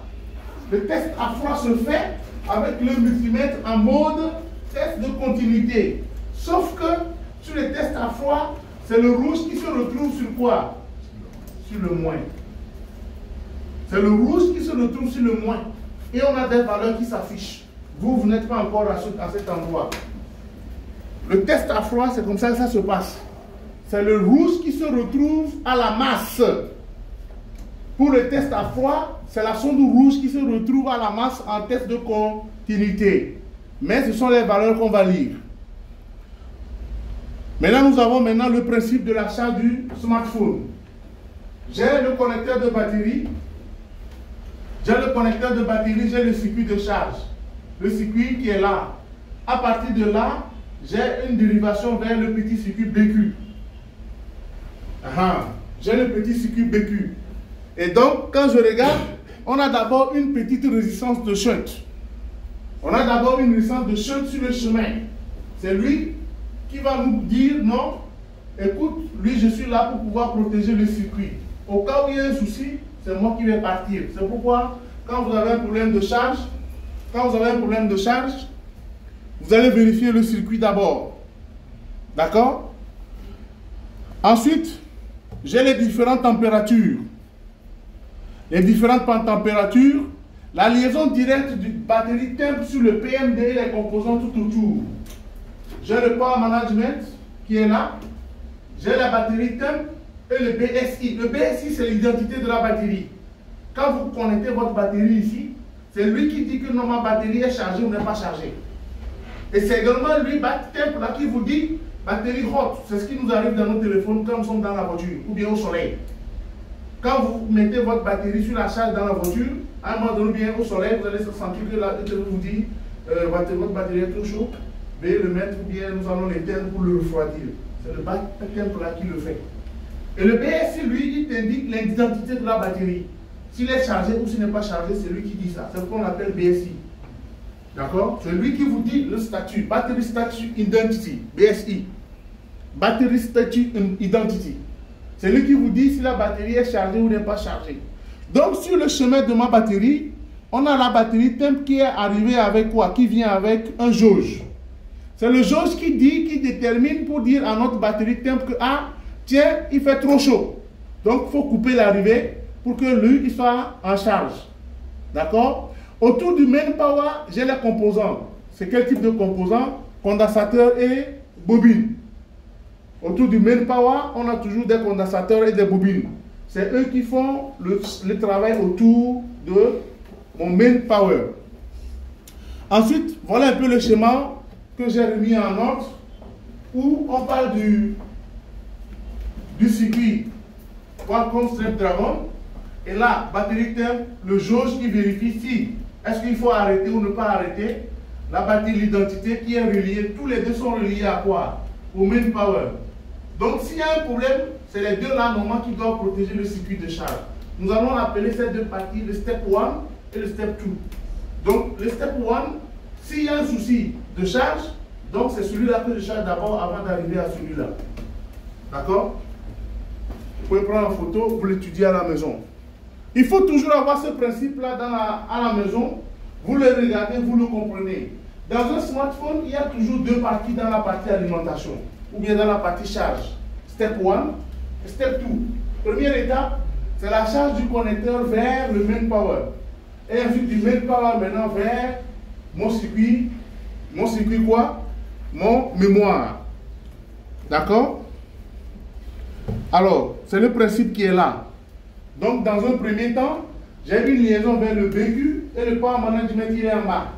Le test à froid se fait avec le multimètre en mode test de continuité. Sauf que sur les tests à froid, c'est le rouge qui se retrouve sur quoi? Sur le moins. C'est le rouge qui se retrouve sur le moins. Et on a des valeurs qui s'affichent. Vous n'êtes pas encore à cet endroit. Le test à froid, c'est comme ça que ça se passe. C'est le rouge qui se retrouve à la masse. Pour le test à froid, c'est la sonde rouge qui se retrouve à la masse en test de continuité. Mais ce sont les valeurs qu'on va lire. Maintenant, nous avons le principe de la charge du smartphone. J'ai le connecteur de batterie. J'ai le circuit de charge. Le circuit qui est là. À partir de là, j'ai une dérivation vers le petit circuit BQ. J'ai le petit circuit BQ. Et donc, quand je regarde, on a d'abord une petite résistance de shunt. On a d'abord une résistance de shunt sur le chemin. C'est lui qui va nous dire, non, écoute, lui, je suis là pour pouvoir protéger le circuit. Au cas où il y a un souci, c'est moi qui vais partir. C'est pourquoi, quand vous avez un problème de charge, vous allez vérifier le circuit d'abord. D'accord? Ensuite, j'ai les différentes températures. Les différentes températures, la liaison directe du batterie temp sur le PMD et les composants tout autour. J'ai le power management qui est là. J'ai la batterie temp et le BSI. Le BSI, c'est l'identité de la batterie. Quand vous connectez votre batterie ici, c'est lui qui dit que non, ma batterie est chargée ou n'est pas chargée. Et c'est également lui, temp, là, qui vous dit batterie hot. C'est ce qui nous arrive dans nos téléphones quand nous sommes dans la voiture ou bien au soleil. Quand vous mettez votre batterie sur la charge dans la voiture, à un moment donné, bien au soleil, vous allez sentir que là, il vous dit votre batterie est trop chaude, veuillez le mettre ou bien nous allons l'éteindre pour le refroidir. C'est le temp là qui le fait. Et le BSI, lui, il t'indique l'identité de la batterie. S'il est chargé ou s'il n'est pas chargé, c'est lui qui dit ça. C'est ce qu'on appelle BSI. D'accord? C'est lui qui vous dit le statut. Battery Statue Identity. BSI. Battery Statue Identity. C'est lui qui vous dit si la batterie est chargée ou n'est pas chargée. Donc, sur le chemin de ma batterie, on a la batterie temp qui est arrivée avec quoi? Qui vient avec un jauge. C'est le jauge qui détermine pour dire à notre batterie temp que, ah, tiens, il fait trop chaud. Donc, il faut couper l'arrivée pour que lui, il soit en charge. D'accord? Autour du main power, j'ai les composants. C'est quel type de composants? Condensateur et bobine. Autour du main power, on a toujours des condensateurs et des bobines. C'est eux qui font le travail autour de mon main power. Ensuite, voilà un peu le schéma que j'ai remis en ordre, où on parle du circuit Qualcomm Snapdragon. Et là, batterie temp, le jauge qui vérifie si est-ce qu'il faut arrêter ou ne pas arrêter. La batterie, l'identité qui est reliée, tous les deux sont reliés à quoi? Au main power. Donc, s'il y a un problème, c'est les deux là, normalement, qui doivent protéger le circuit de charge. Nous allons appeler ces deux parties le step 1 et le step 2. Donc, le step 1, s'il y a un souci de charge, donc c'est celui-là que je charge d'abord avant d'arriver à celui-là. D'accord? Vous pouvez prendre en photo, vous l'étudiez à la maison. Il faut toujours avoir ce principe-là à la maison. Vous le regardez, vous le comprenez. Dans un smartphone, il y a toujours deux parties dans la partie alimentation ou bien dans la partie charge. Step 1 et step 2. Première étape, c'est la charge du connecteur vers le main power. Et ensuite du main power maintenant vers mon circuit quoi? Mon mémoire. D'accord? Alors, c'est le principe qui est là. Donc, dans un premier temps, j'ai une liaison vers le BQ et le power management il est en bas.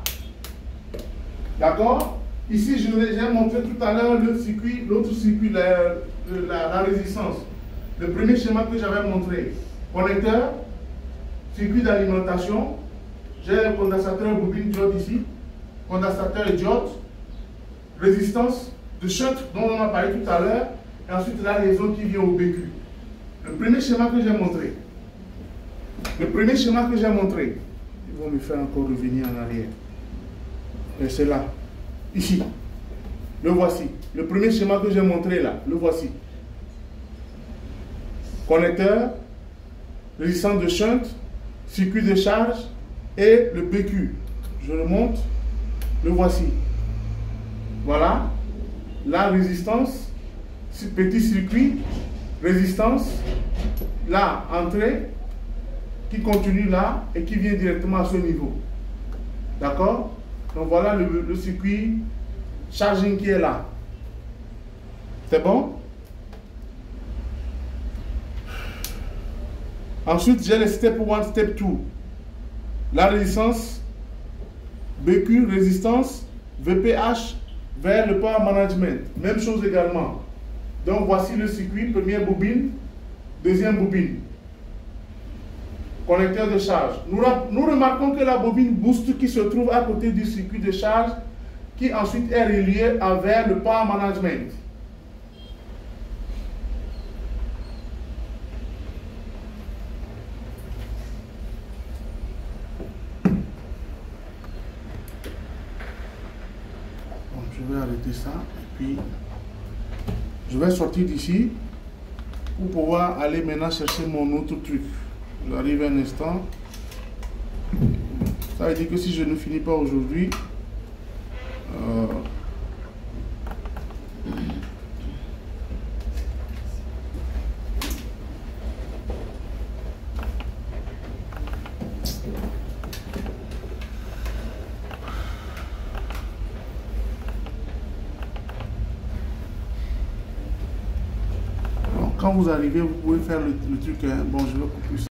D'accord? Ici, j'ai montré tout à l'heure le circuit, l'autre circuit, la résistance. Le premier schéma que j'avais montré. Connecteur, circuit d'alimentation. J'ai un condensateur bobine diode ici. Condensateur et diode. Résistance de shunt dont on a parlé tout à l'heure. Et ensuite la liaison qui vient au BQ. Le premier schéma que j'ai montré. Le premier schéma que j'ai montré. Ils vont me faire encore revenir en arrière. Et c'est là. Ici. Le voici. Le premier schéma que j'ai montré là. Le voici. Connecteur, résistance de shunt, circuit de charge et le BQ. Je le montre. Le voici. Voilà. La résistance, petit circuit, résistance, là, entrée, qui continue là et qui vient directement à ce niveau. D'accord? Donc voilà le circuit charging qui est là. C'est bon? Ensuite, j'ai le step 1, step 2. La résistance, BQ, résistance, VPH vers le power management. Même chose également. Donc voici le circuit, première bobine, deuxième bobine. Connecteur de charge. Nous remarquons que la bobine boost qui se trouve à côté du circuit de charge, qui ensuite est relié vers le power management. Bon, je vais arrêter ça et puis je vais sortir d'ici pour pouvoir aller maintenant chercher mon autre truc. J'arrive un instant. Ça veut dire que si je ne finis pas aujourd'hui, quand vous arrivez, vous pouvez faire le truc. Hein. Bon, je vais couper ça.